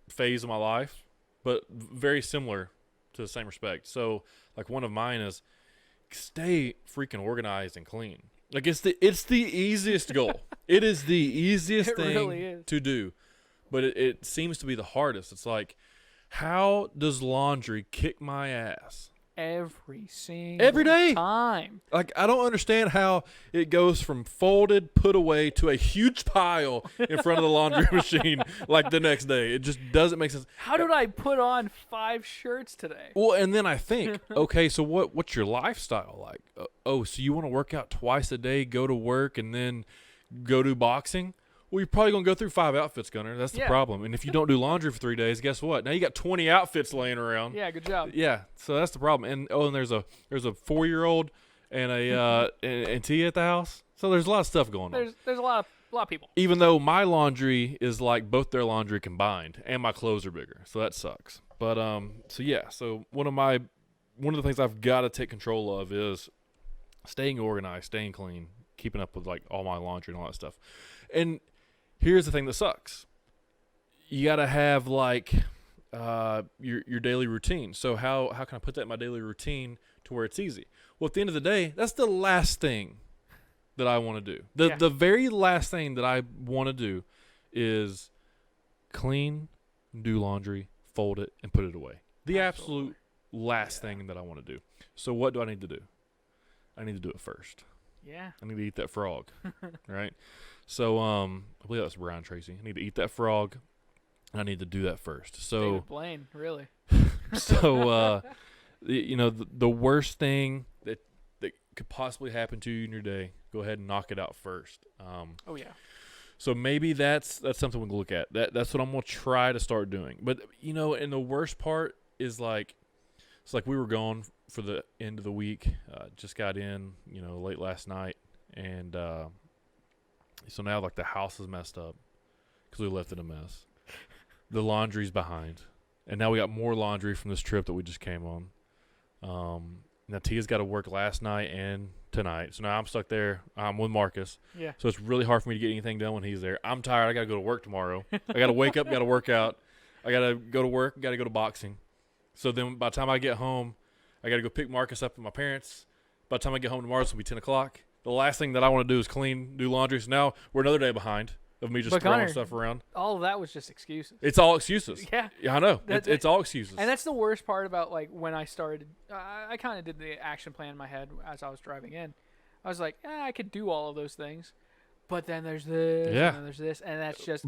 phase of my life, but very similar to the same respect. So like one of mine is stay freaking organized and clean. Like it's the easiest goal. It is the easiest thing really to do, but it seems to be the hardest. It's like, how does laundry kick my ass? Every day time. Like I don't understand how it goes from folded, put away to a huge pile in front of the laundry machine like the next day. It just doesn't make sense. How did I put on 5 shirts today? Well, and then I think, okay, so what's your lifestyle like? So you want to work out twice a day, go to work, and then go do boxing? Well, you're probably going to go through 5 outfits, Gunner. That's the problem. And if you don't do laundry for 3 days, guess what? Now you got 20 outfits laying around. Yeah, good job. Yeah, so that's the problem. And and there's a 4-year-old and and Tia at the house. So there's a lot of stuff going on. There's a lot of people. Even though my laundry is like both their laundry combined, and my clothes are bigger, so that sucks. But so one of the things I've got to take control of is staying organized, staying clean, keeping up with like all my laundry and all that stuff. And here's the thing that sucks. You got to have like your daily routine. So how can I put that in my daily routine to where it's easy? Well, at the end of the day, that's the last thing that I want to do. The very last thing that I want to do is clean, do laundry, fold it, and put it away. The absolute last thing that I want to do. So what do I need to do? I need to do it first. Yeah. I need to eat that frog, right? So I believe that's Brian Tracy. I need to eat that frog, and I need to do that first. So David Blaine, really. So the worst thing that could possibly happen to you in your day, go ahead and knock it out first. Oh yeah. So maybe that's something we can look at. That's what I'm gonna try to start doing. But and the worst part is it's like we were gone for the end of the week. Just got in, late last night, and so now like the house is messed up because we left it a mess. The laundry's behind, and now we got more laundry from this trip that we just came on. Now Tia's got to work last night and tonight, so now I'm stuck there. I'm with Marcus. Yeah. So it's really hard for me to get anything done when he's there. I'm tired. I got to go to work tomorrow. I got to wake up, got to work out. I got to go to work, got to go to boxing. So then by the time I get home, I got to go pick Marcus up at my parents'. By the time I get home tomorrow, it's going to be 10 o'clock. The last thing that I want to do is clean, do laundry. So now we're another day behind of me just throwing stuff around. All of that was just excuses. It's all excuses. Yeah. Yeah, I know. It's all excuses. And that's the worst part about when I started. I kind of did the action plan in my head as I was driving in. I was like, I could do all of those things. But then there's this, and then there's this, and that's just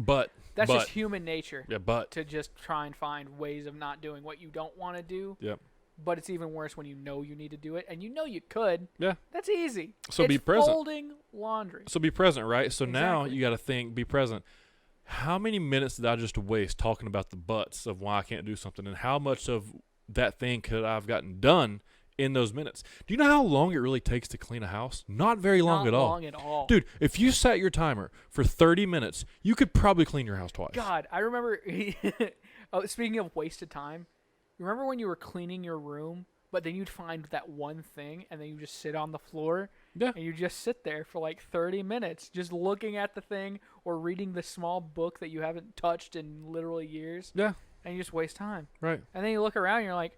just human nature. Yeah, to just try and find ways of not doing what you don't want to do. Yep. But it's even worse when you know you need to do it, and you know you could. Yeah. That's easy. So be present. Folding laundry. So be present, right? So now Exactly. you got to think, be present. How many minutes did I just waste talking about the buts of why I can't do something, and how much of that thing could I've gotten done in those minutes? Do you know how long it really takes to clean a house? Not very long at all. Not long at all. Dude, if you set your timer for 30 minutes, you could probably clean your house twice. God, I remember, speaking of wasted time, remember when you were cleaning your room, but then you'd find that one thing, and then you just sit on the floor, and you just sit there for like 30 minutes, just looking at the thing or reading the small book that you haven't touched in literally years. Yeah. And you just waste time. Right. And then you look around, and you're like,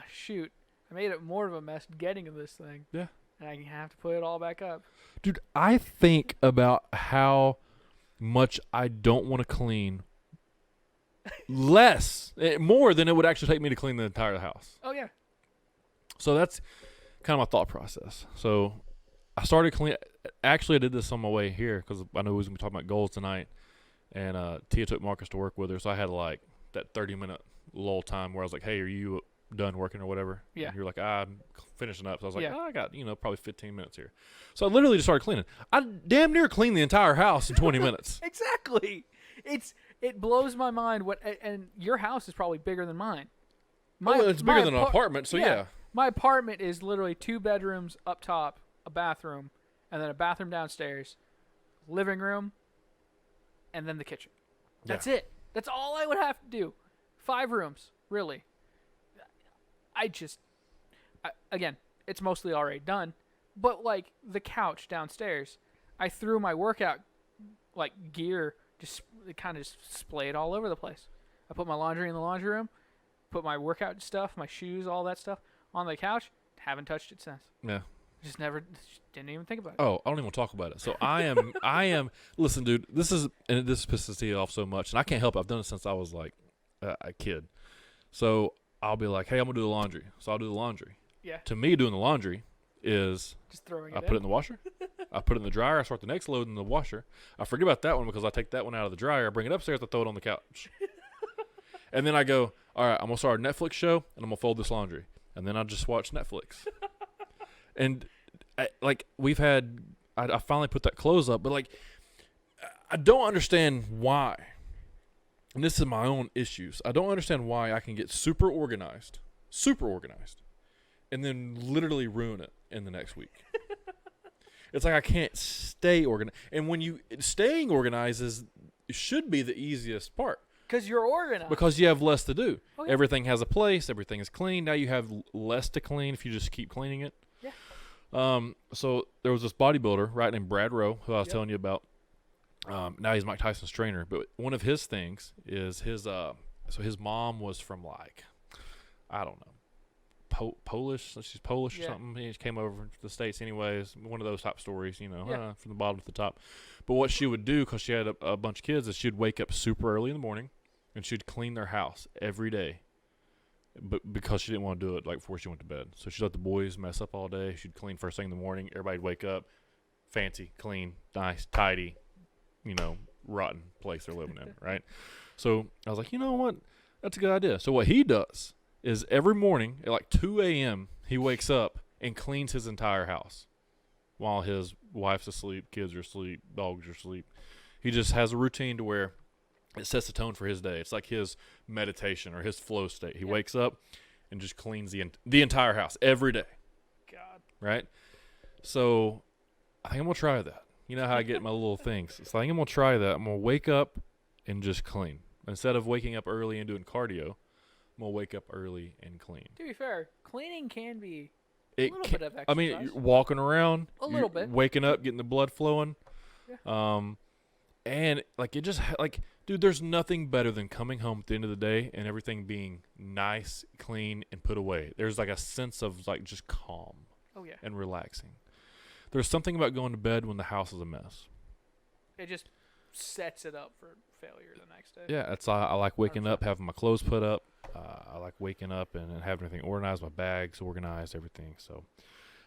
shoot, I made it more of a mess getting to this thing. Yeah. And I have to put it all back up. Dude, I think about how much I don't want to clean more than it would actually take me to clean the entire house. Oh, yeah. So that's kind of my thought process. So I started cleaning. Actually, I did this on my way here because I knew we was going to be talking about goals tonight. And Tia took Marcus to work with her. So I had like that 30-minute lull time where I was like, hey, are you done working or whatever? Yeah. And you're like, I'm finishing up. So I was like, Yeah. I got, probably 15 minutes here. So I literally just started cleaning. I damn near cleaned the entire house in 20 minutes. Exactly. It blows my mind and your house is probably bigger than mine. It's bigger than an apartment, so yeah. My apartment is literally 2 bedrooms up top, a bathroom, and then a bathroom downstairs, living room, and then the kitchen. That's it. That's all I would have to do. 5 rooms, really. Again, it's mostly already done, but like the couch downstairs, I threw my workout gear, just kind of splayed all over the place. I put my laundry in the laundry room, put my workout stuff, my shoes, all that stuff on the couch. Haven't touched it since. Yeah. Just didn't even think about it. Oh, I don't even want to talk about it. So I am. Listen, dude, this pisses Tia off so much, and I can't help it. I've done it since I was like a kid. So I'll be like, hey, I'm gonna do the laundry. So I'll do the laundry. Yeah. To me, doing the laundry is just throwing it. I put it in the washer. I put it in the dryer. I start the next load in the washer. I forget about that one because I take that one out of the dryer. I bring it upstairs. I throw it on the couch. And then I go, all right, I'm gonna start a Netflix show, and I'm gonna fold this laundry. And then I just watch Netflix. And I finally put that clothes up, but I don't understand why. And this is my own issues. I don't understand why I can get super organized, and then literally ruin it in the next week. It's like I can't stay organized. And staying organized should be the easiest part. Because you're organized. Because you have less to do. Oh, yeah. Everything has a place. Everything is clean. Now you have less to clean if you just keep cleaning it. Yeah. So there was this bodybuilder, right, named Brad Rowe, who I was telling you about. Now he's Mike Tyson's trainer. But one of his things is his So his mom was from like, I don't know, Polish. She's Polish or something. She came over to the States anyways. One of those type stories, you know, from the bottom to the top. But what she would do, because she had a bunch of kids, is she'd wake up super early in the morning and she'd clean their house every day. But because she didn't want to do it like before she went to bed. So she'd let the boys mess up all day. She'd clean first thing in the morning. Everybody'd wake up, fancy, clean, nice, tidy, you know, rotten place they're living in, right? So I was like, you know what? That's a good idea. So what he does is every morning at like 2 a.m. he wakes up and cleans his entire house while his wife's asleep, kids are asleep, dogs are asleep. He just has a routine to where it sets the tone for his day. It's like his meditation or his flow state. He wakes up and just cleans the entire house every day. God. Right? So I think I'm going to try that. You know how I get my little things. So I think I'm going to try that. I'm going to wake up and just clean. Instead of waking up early and doing cardio, I'm going to wake up early and clean. To be fair, cleaning can be a little bit of exercise. I mean, you're walking around. A little bit. Waking up, getting the blood flowing. Yeah. And like it just like, dude, there's nothing better than coming home at the end of the day and everything being nice, clean, and put away. There's like a sense of like just calm. Oh yeah. And relaxing. There's something about going to bed when the house is a mess. It just sets it up for failure the next day. Yeah, I like waking up, having my clothes put up. I like waking up and having everything organized, my bags organized, everything. So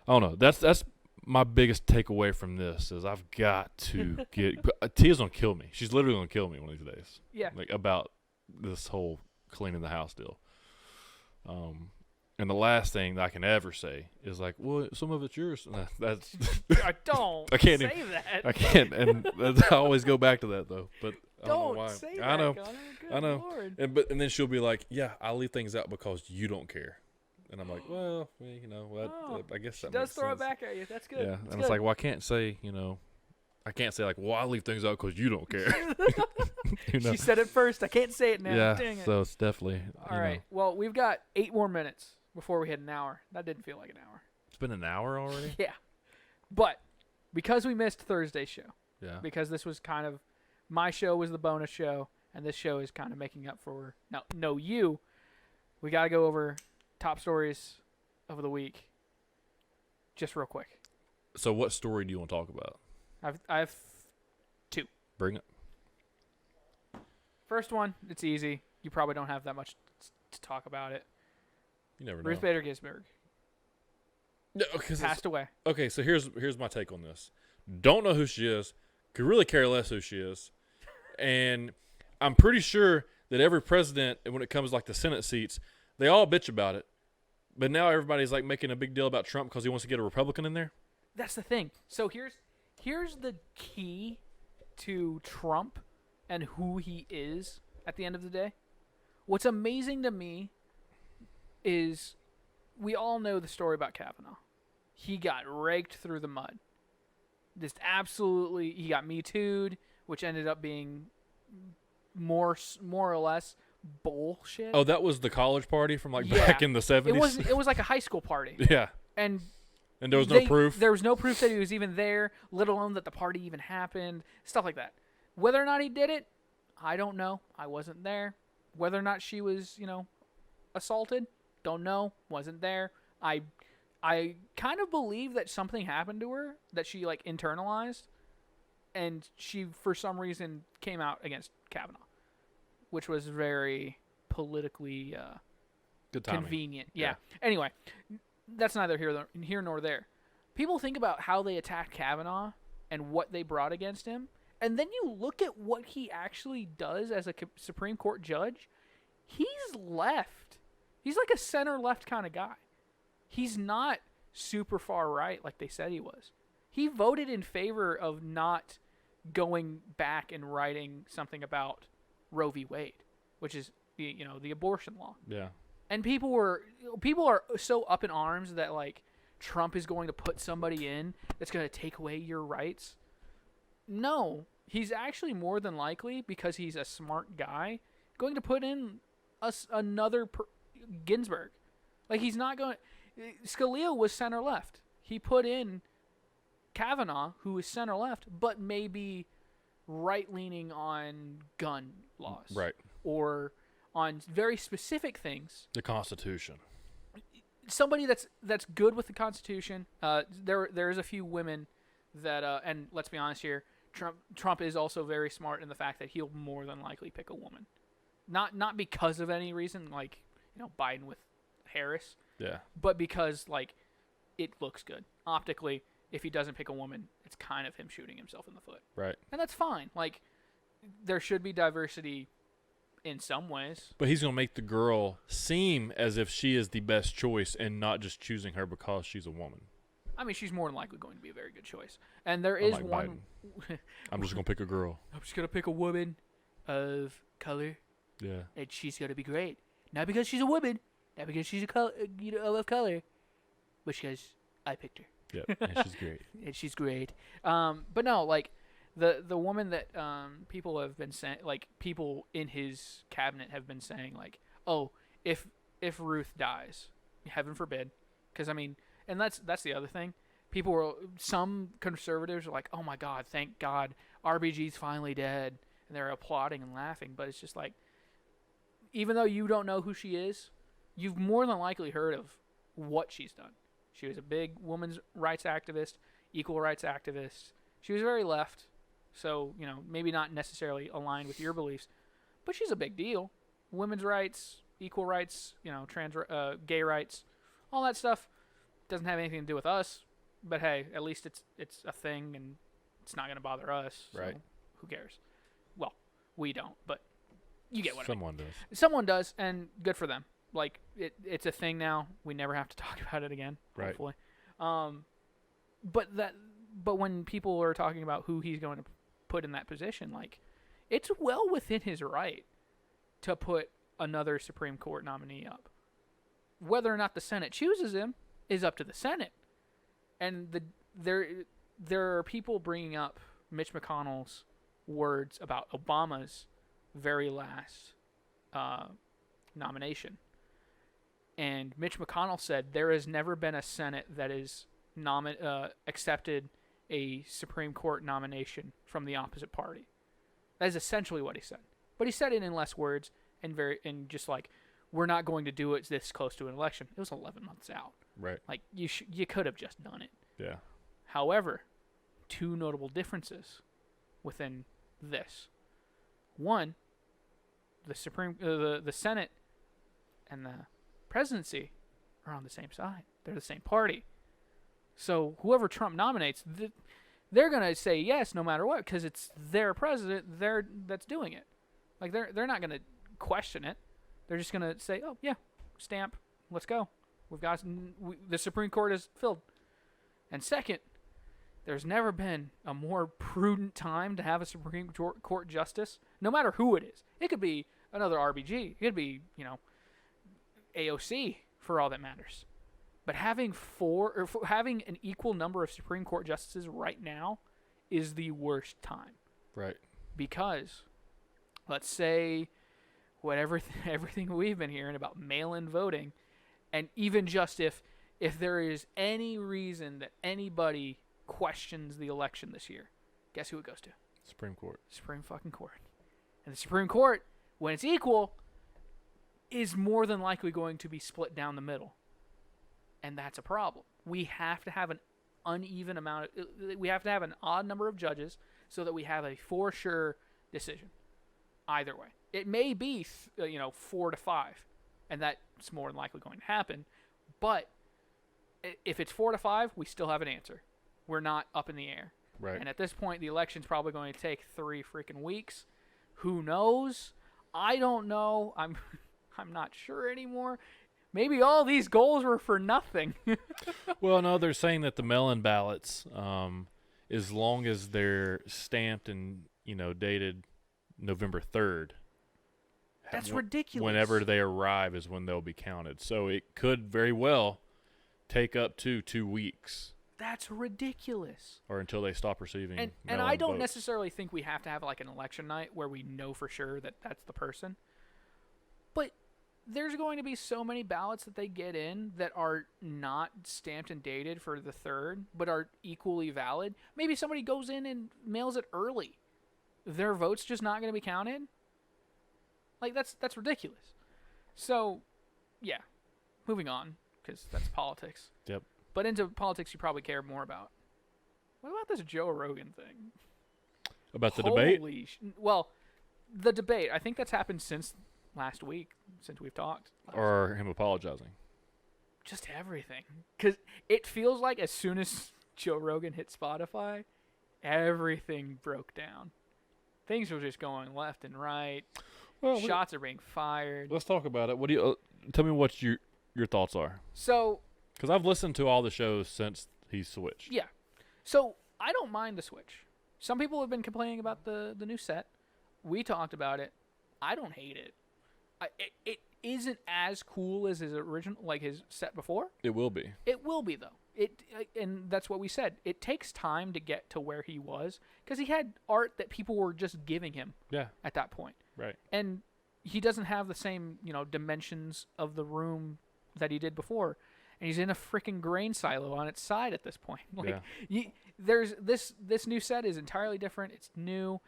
I don't know. That's my biggest takeaway from this is I've got to get Tia's gonna kill me. She's literally gonna kill me one of these days. Yeah. Like about this whole cleaning the house deal. And the last thing that I can ever say is like, well, some of it's yours. That's don't I can't say even, that. I can't, and I always go back to that though. But I don't know why. Say that. I know. Gunner. Good I know. Lord. And then she'll be like, yeah, I leave things out because you don't care. And I'm like, well, you know, I guess that does makes throw sense. it back at you. That's good. Yeah, That's and good. it's like, well, I can't say like, well, I leave things out because you don't care. You know? She said it first. I can't say it now. Yeah, Dang it. so it's definitely. All right. Well, we've got 8 more minutes before we hit an hour. That didn't feel like an hour. It's been an hour already. Yeah, but because we missed Thursday's show, because this was kind of my show was the bonus show, and this show is kind of making up for you. We got to go over top stories of the week, just real quick. So, what story do you want to talk about? I've 2. Bring it. First one, it's easy. You probably don't have that much to talk about it. You never know. Ruth Bader Ginsburg passed away. Okay, so here's my take on this. Don't know who she is. Could really care less who she is. And I'm pretty sure that every president, when it comes like the Senate seats, they all bitch about it. But now everybody's like making a big deal about Trump because he wants to get a Republican in there. That's the thing. So here's the key to Trump and who he is at the end of the day. What's amazing to me is we all know the story about Kavanaugh. He got raked through the mud. Just absolutely, he got Me Too'd, which ended up being more or less bullshit. Oh, that was the college party from like back in the 70s? It was like a high school party. Yeah. And there was no proof? There was no proof that he was even there, let alone that the party even happened, stuff like that. Whether or not he did it, I don't know. I wasn't there. Whether or not she was, assaulted, don't know. Wasn't there. I kind of believe that something happened to her that she like internalized, and she for some reason came out against Kavanaugh, which was very politically good timing. Convenient. Yeah. Anyway, that's neither here nor there. People think about how they attacked Kavanaugh and what they brought against him, and then you look at what he actually does as a Supreme Court judge. He's left. He's like a center-left kind of guy. He's not super far right like they said he was. He voted in favor of not going back and writing something about Roe v. Wade, which is the abortion law. Yeah. And people are so up in arms that like Trump is going to put somebody in that's going to take away your rights. No, he's actually more than likely, because he's a smart guy, going to put in another Ginsburg. Like, he's not going. Scalia was center left. He put in Kavanaugh, who is center left, but maybe right leaning on gun laws, right, or on very specific things. The Constitution. Somebody that's good with the Constitution. There's a few women that, and let's be honest here, Trump is also very smart in the fact that he'll more than likely pick a woman, not because of any reason like Biden with Harris, but because like it looks good optically. If he doesn't pick a woman, it's kind of him shooting himself in the foot, right? And that's fine. Like there should be diversity in some ways. But he's going to make the girl seem as if she is the best choice and not just choosing her because she's a woman. I mean, she's more than likely going to be a very good choice. And there is one... I'm just going to pick a girl. I'm just going to pick a woman of color. Yeah. And she's going to be great. Not because she's a woman. Not because she's of color. But because I picked her. Yep, and she's great. And she's great. But no, like... The woman that people have been saying, like people in his cabinet have been saying, like, oh, if Ruth dies, heaven forbid, because I mean, and that's the other thing. Some conservatives are like, oh my God, thank God, RBG's finally dead, and they're applauding and laughing. But it's just like, even though you don't know who she is, you've more than likely heard of what she's done. She was a big women's rights activist, equal rights activist. She was very left. So, maybe not necessarily aligned with your beliefs, but she's a big deal. Women's rights, equal rights, trans, gay rights, all that stuff doesn't have anything to do with us. But hey, at least it's a thing, and it's not going to bother us. So right? Who cares? Well, we don't, but you get what Someone I mean. does. Someone does, and good for them. Like it's a thing now. We never have to talk about it again. Right. Hopefully. But when people are talking about who he's going to put in that position, like, it's well within his right to put another Supreme Court nominee up. Whether or not the Senate chooses him is up to the Senate. And there are people bringing up Mitch McConnell's words about Obama's very last nomination. And Mitch McConnell said there has never been a Senate that is accepted a Supreme Court nomination from the opposite party. That is essentially what he said. But he said it in less words and just like, we're not going to do it this close to an election. It was 11 months out. Right. Like you could have just done it. Yeah. However, two notable differences within this. One, the Senate and the presidency are on the same side. They're the same party. So whoever Trump nominates, they're going to say yes no matter what because it's their president that's doing it. Like they're not going to question it. They're just going to say, "Oh, yeah, stamp. Let's go. We've got the Supreme Court is filled." And second, there's never been a more prudent time to have a Supreme Court justice, no matter who it is. It could be another RBG. It could be, AOC for all that matters. But having having an equal number of Supreme Court justices right now is the worst time. Right. Because let's say everything we've been hearing about mail-in voting, and even just if there is any reason that anybody questions the election this year, guess who it goes to? Supreme Court. Supreme fucking Court. And the Supreme Court, when it's equal, is more than likely going to be split down the middle. And that's a problem. We have to have an uneven amount we have to have an odd number of judges so that we have a for sure decision. Either way. It may be 4 to 5, and that's more than likely going to happen. But if it's 4 to 5, we still have an answer. We're not up in the air. Right. And at this point, the election's probably going to take 3 freaking weeks. Who knows? I don't know. I'm not sure anymore. Maybe all these goals were for nothing. Well, no, they're saying that the mail-in ballots, as long as they're stamped and dated November 3rd. That's ridiculous. Whenever they arrive is when they'll be counted. So it could very well take up to 2 weeks. That's ridiculous. Or until they stop receiving and I don't votes. necessarily think we have to have like an election night where we know for sure that that's the person. But there's going to be so many ballots that they get in that are not stamped and dated for the 3rd, but are equally valid. Maybe somebody goes in and mails it early. Their vote's just not going to be counted. Like, that's ridiculous. So, yeah. Moving on, because that's politics. Yep. But into politics you probably care more about. What about this Joe Rogan thing? About the debate? Well, the debate. I think that's happened since last week, since we've talked. Or him apologizing? Just everything. Because it feels like as soon as Joe Rogan hit Spotify, everything broke down. Things were just going left and right. Well, shots are being fired. Let's talk about it. What do you tell me what your thoughts are? So, because I've listened to all the shows since he switched. Yeah. So I don't mind the switch. Some people have been complaining about the new set. We talked about it. I don't hate it. It isn't as cool as his original, like his set before. It will be. It will be though. And that's what we said. It takes time to get to where he was because he had art that people were just giving him. Yeah. At that point. Right. And he doesn't have the same, dimensions of the room that he did before. And he's in a freaking grain silo on its side at this point. Like, there's this new set is entirely different. It's new,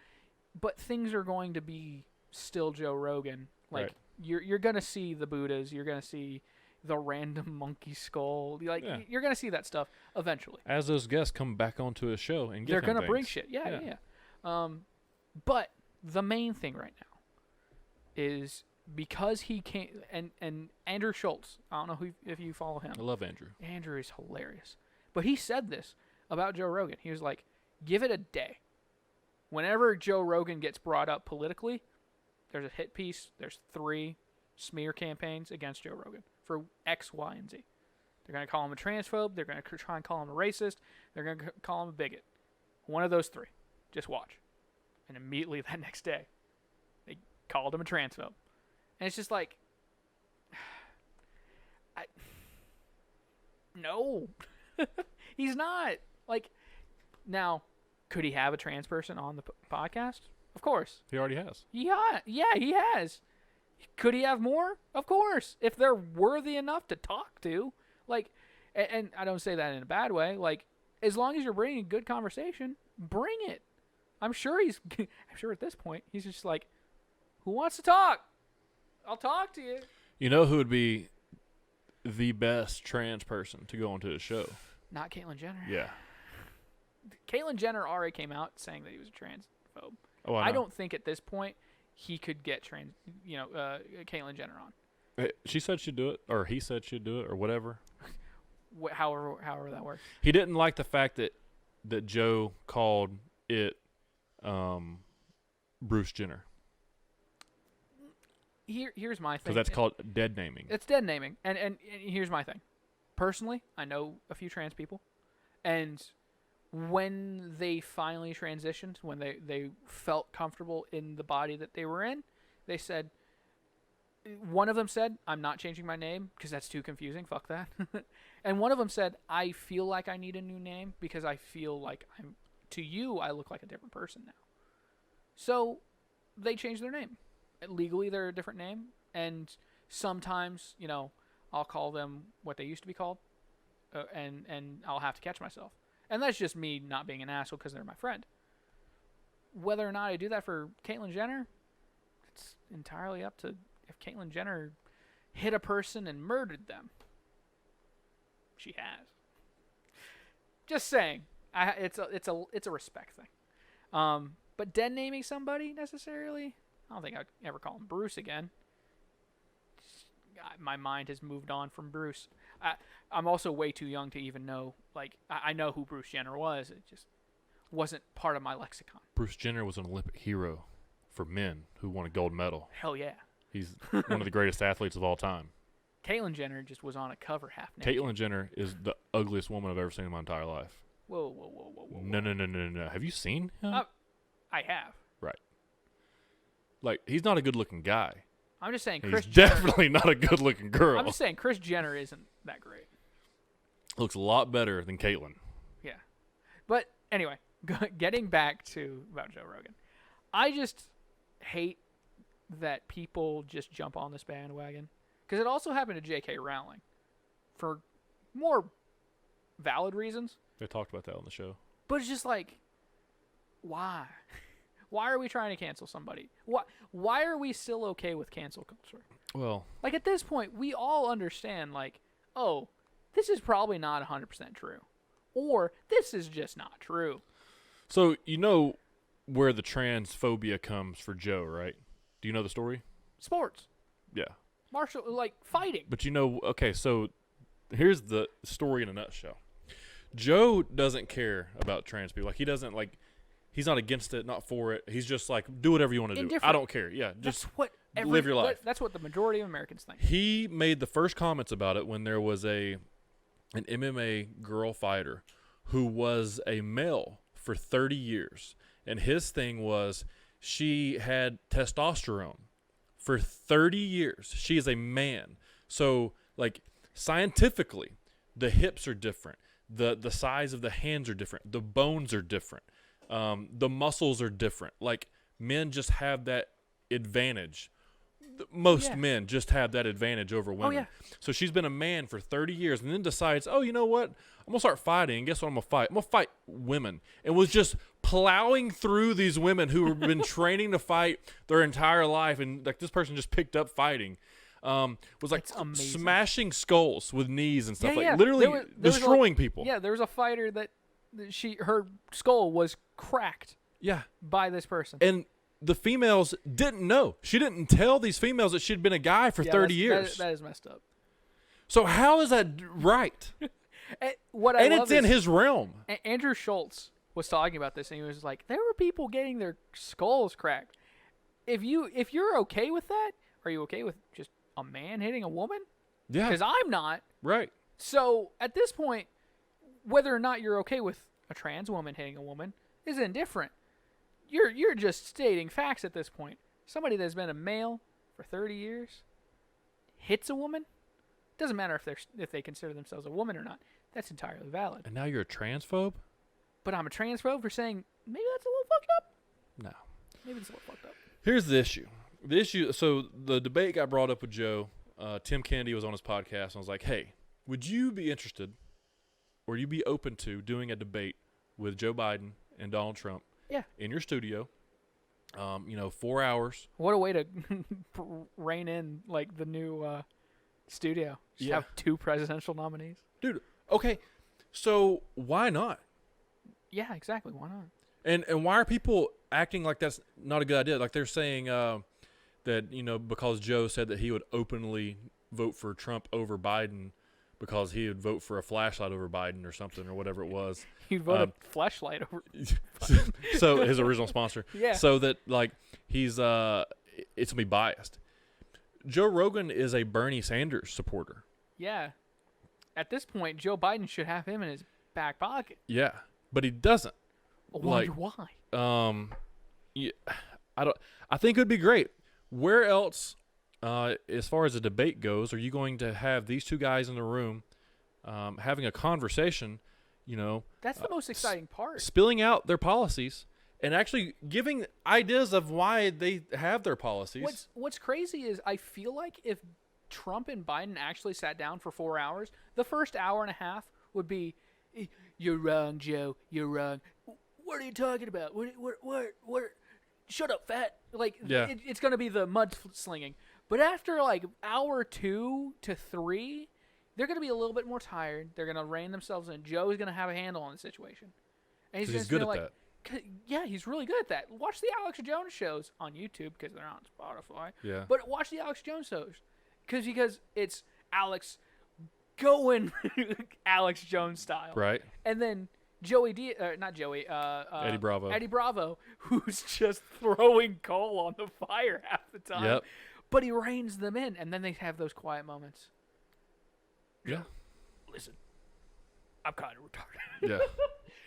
but things are going to be still Joe Rogan. Like, right. You're gonna see the Buddhas. You're gonna see the random monkey skull. Like, you're gonna see that stuff eventually. As those guests come back onto his show and they're gonna bring shit. Yeah. But the main thing right now is because he came and Andrew Schultz. I don't know if you follow him. I love Andrew. Andrew is hilarious. But he said this about Joe Rogan. He was like, give it a day. Whenever Joe Rogan gets brought up politically, there's a hit piece. There's 3 smear campaigns against Joe Rogan for X, Y, and Z. They're going to call him a transphobe. They're going to try and call him a racist. They're going to call him a bigot. One of those 3. Just watch. And immediately that next day, they called him a transphobe. And it's just like, no, he's not. Like, now, could he have a trans person on the podcast? Of course. He already has. Yeah, he has. Could he have more? Of course. If they're worthy enough to talk to. Like, and I don't say that in a bad way. Like, as long as you're bringing a good conversation, bring it. I'm sure at this point, he's just like, who wants to talk? I'll talk to you. You know who would be the best trans person to go onto the show? Not Caitlyn Jenner. Yeah. Caitlyn Jenner already came out saying that he was a transphobe. Oh, I don't think at this point he could get Caitlyn Jenner on. She said she'd do it, or he said she'd do it, or whatever. However that works. He didn't like the fact that Joe called it Bruce Jenner. Here's my thing. Because that's called dead naming. It's dead naming. And here's my thing. Personally, I know a few trans people. And when they finally transitioned, when they felt comfortable in the body that they were in, they said, one of them said, I'm not changing my name because that's too confusing. Fuck that. And one of them said, I feel like I need a new name because I feel like to you, I look like a different person now. So they changed their name. Legally, they're a different name. And sometimes, I'll call them what they used to be called. And I'll have to catch myself. And that's just me not being an asshole because they're my friend. Whether or not I do that for Caitlyn Jenner, it's entirely up to if Caitlyn Jenner hit a person and murdered them. She has. Just saying. It's a respect thing. But dead naming somebody necessarily, I don't think I'd ever call him Bruce again. My mind has moved on from Bruce. I'm also way too young to even know. Like, I know who Bruce Jenner was. It just wasn't part of my lexicon. Bruce Jenner was an Olympic hero for men who won a gold medal. Hell yeah. He's one of the greatest athletes of all time. Caitlyn Jenner just was on a cover half naked. Caitlyn Jenner is the ugliest woman I've ever seen in my entire life. Whoa. No. Have you seen him? I have. Right. Like, he's not a good-looking guy. I'm just saying He's definitely not a good-looking girl. I'm just saying Kris Jenner isn't that great. Looks a lot better than Caitlyn. Yeah. But anyway, getting back to about Joe Rogan. I just hate that people just jump on this bandwagon. Because it also happened to J.K. Rowling. For more valid reasons. They talked about that on the show. But it's just like, why? Why are we trying to cancel somebody? Why are we still okay with cancel culture? Well, like at this point, we all understand, like, oh, this is probably not 100% true. Or this is just not true. So, you know where the transphobia comes for Joe, right? Do you know the story? Sports. Yeah. Martial, like, fighting. But okay, so here's the story in a nutshell. Joe doesn't care about trans people. Like, he doesn't, like, he's not against it, not for it. He's just like, do whatever you want to do. I don't care. Yeah, just live your life. That's what the majority of Americans think. He made the first comments about it when there was an MMA girl fighter who was a male for 30 years. And his thing was she had testosterone for 30 years. She is a man. So, like, scientifically, the hips are different. The size of the hands are different. The bones are different. The muscles are different. Like, men just have that advantage. Most men just have that advantage over women. Oh, yeah. So she's been a man for 30 years and then decides, oh, you know what? I'm going to start fighting. And guess what I'm going to fight? I'm going to fight women. And was just plowing through these women who have been training to fight their entire life. And, like, this person just picked up fighting. Was like smashing skulls with knees and stuff, literally destroying people. Yeah, there was a fighter that her skull was cracked. Yeah, by this person. And the females didn't know. She didn't tell these females that she'd been a guy for 30 years. That is messed up. So how is that right? And it's in his realm. Andrew Schultz was talking about this, and he was like, there were people getting their skulls cracked. If you're okay with that, are you okay with just a man hitting a woman? Yeah. Because I'm not. Right. So at this point, whether or not you're okay with a trans woman hitting a woman is indifferent. You're just stating facts at this point. Somebody that's been a male for 30 years hits a woman. Doesn't matter if they consider themselves a woman or not. That's entirely valid. And now you're a transphobe? But I'm a transphobe for saying maybe that's a little fucked up? No. Maybe it's a little fucked up. Here's the issue. So the debate got brought up with Joe. Tim Kennedy was on his podcast, and I was like, hey, would you be interested or you be open to doing a debate with Joe Biden and Donald Trump in your studio? 4 hours. What a way to rein in, like, the new studio. Just have 2 presidential nominees. Dude, okay, so why not? Yeah, exactly. Why not? And why are people acting like that's not a good idea? Like, they're saying that, because Joe said that he would openly vote for Trump over Biden because he would vote for a flashlight over Biden or something or whatever it was. He'd vote a flashlight over So his original sponsor. Yeah. So that, like, he's it's going to be biased. Joe Rogan is a Bernie Sanders supporter. Yeah. At this point, Joe Biden should have him in his back pocket. Yeah, but he doesn't. Why? Yeah, I think it would be great. Where else, as far as the debate goes, are you going to have these two guys in the room having a conversation? That's the most exciting part. Spilling out their policies and actually giving ideas of why they have their policies. What's crazy is I feel like if Trump and Biden actually sat down for 4 hours, the first hour and a half would be, "You're wrong, Joe. You're wrong. What are you talking about? What? Shut up, fat." Like, it's going to be the mudslinging. But after, like, hour 2 to 3, they're going to be a little bit more tired. They're going to rein themselves in. Joe's going to have a handle on the situation. And he's good at that. Yeah, he's really good at that. Watch the Alex Jones shows on YouTube because they're on Spotify. Yeah. But watch the Alex Jones shows because it's Alex going Alex Jones style. Right. And then Eddie Bravo. Eddie Bravo, who's just throwing coal on the fire half the time. Yep. But he reins them in, and then they have those quiet moments. Yeah. Listen, I'm kind of retarded. Yeah.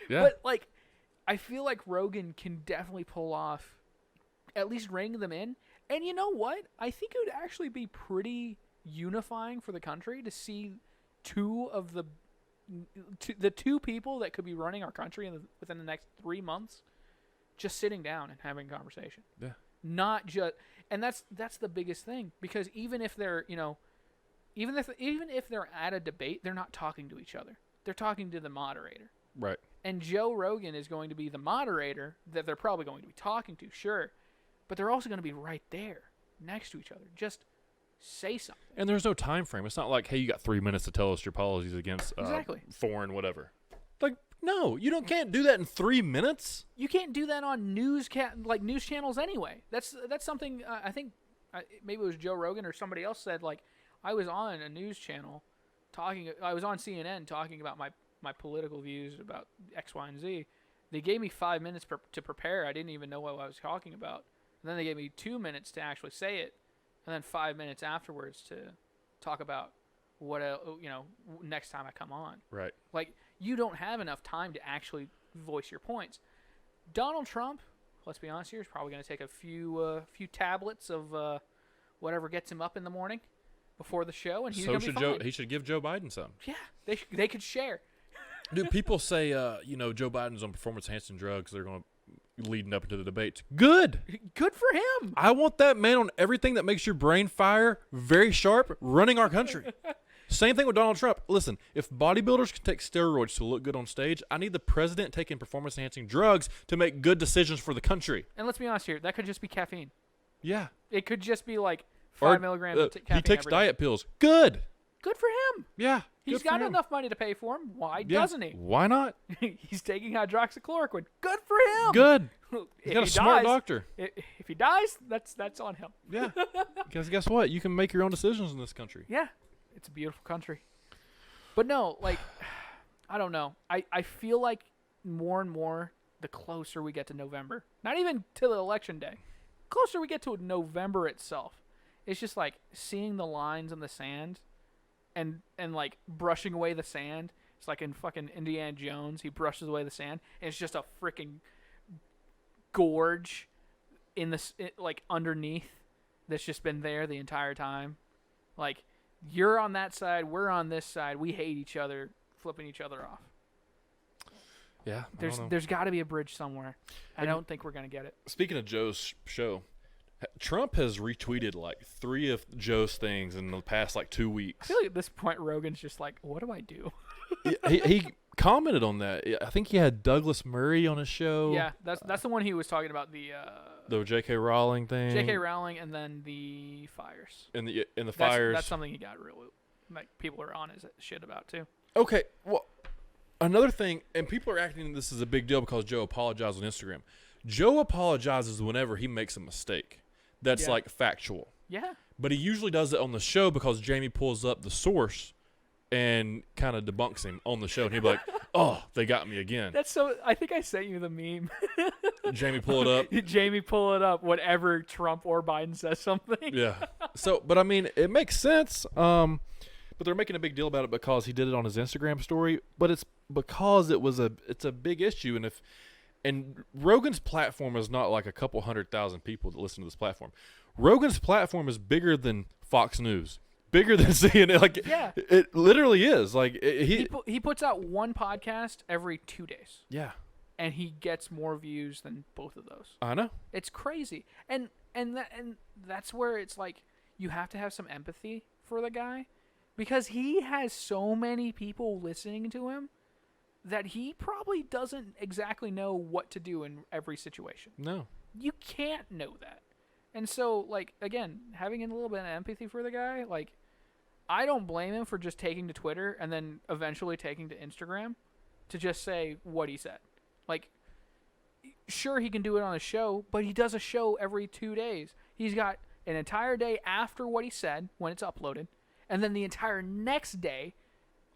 Yeah. But, like, I feel like Rogan can definitely pull off at least reining them in. And you know what? I think it would actually be pretty unifying for the country to see the two people that could be running our country within the next 3 months just sitting down and having a conversation. Yeah. Not just, and that's the biggest thing, because even if they're, even if they're at a debate, they're not talking to each other. They're talking to the moderator. Right. And Joe Rogan is going to be the moderator that they're probably going to be talking to, sure. But they're also going to be right there next to each other. Just say something. And there's no time frame. It's not like, hey, you got 3 minutes to tell us your policies against Exactly. foreign whatever. Like, no, can't do that in 3 minutes. You can't do that on news channels anyway. That's something I think maybe it was Joe Rogan or somebody else said, like, I was on a news channel I was on CNN talking about my political views about X, Y, and Z. They gave me 5 minutes to prepare. I didn't even know what I was talking about. And then they gave me 2 minutes to actually say it, and then 5 minutes afterwards to talk about what next time I come on. Right. Like, you don't have enough time to actually voice your points. Donald Trump, let's be honest here, is probably going to take a few tablets of whatever gets him up in the morning before the show, and he's going to be fine. He should give Joe Biden some. Yeah, they could share. Dude, people say, Joe Biden's on performance-enhancing drugs. They're going to leading up into the debates. Good. Good for him. I want that man on everything that makes your brain fire very sharp, running our country. Same thing with Donald Trump. Listen, if bodybuilders can take steroids to look good on stage, I need the president taking performance-enhancing drugs to make good decisions for the country. And let's be honest here, that could just be caffeine. Yeah. It could just be like 5 milligrams of caffeine. He takes diet pills. Good. Good for him. Yeah. He's got enough money to pay for him. Why doesn't he? Why not? He's taking hydroxychloroquine. Good for him. Good. He's got a smart doctor. If he dies, that's on him. Yeah. Because guess what? You can make your own decisions in this country. Yeah. It's a beautiful country. But no, like, I don't know. I feel like more and more the closer we get to November, not even to the election day, closer we get to November itself, it's just like seeing the lines in the sand and like brushing away the sand. It's like in fucking Indiana Jones, he brushes away the sand, and it's just a freaking gorge like underneath that's just been there the entire time. Like, you're on that side, we're on this side, we hate each other, flipping each other off. Yeah, there's got to be a bridge somewhere. I don't think we're gonna get it. Speaking of Joe's show, Trump has retweeted like 3 of Joe's things in the past like 2 weeks. I feel like at this point Rogan's just like, what do I do? he commented on that. I think he had Douglas Murray on his show. Yeah, that's the one he was talking about, the J.K. Rowling thing. J.K. Rowling, and then the fires. In the fires. That's something he got really, like, people are on his shit about too. Okay, well, another thing, and people are acting this is a big deal because Joe apologized on Instagram. Joe apologizes whenever he makes a mistake. That's like factual. Yeah. But he usually does it on the show because Jamie pulls up the source and kind of debunks him on the show, and he'd be like, "Oh, they got me again." That's so. I think I sent you the meme. Jamie, pull it up. Jamie, pull it up. Whatever Trump or Biden says something. Yeah. So, but I mean, it makes sense. But they're making a big deal about it because he did it on his Instagram story. But it's because it's a big issue, and Rogan's platform is not like a couple 100,000 people that listen to this platform. Rogan's platform is bigger than Fox News. Bigger than CNN. Like, yeah. It literally is. Like, he puts out one podcast every 2 days. Yeah. And he gets more views than both of those. I know. It's crazy. And that's where it's like you have to have some empathy for the guy, because he has so many people listening to him that he probably doesn't exactly know what to do in every situation. No. You can't know that. And so, like, again, having a little bit of empathy for the guy, like, I don't blame him for just taking to Twitter and then eventually taking to Instagram to just say what he said. Like, sure, he can do it on a show, but he does a show every 2 days. He's got an entire day after what he said when it's uploaded, and then the entire next day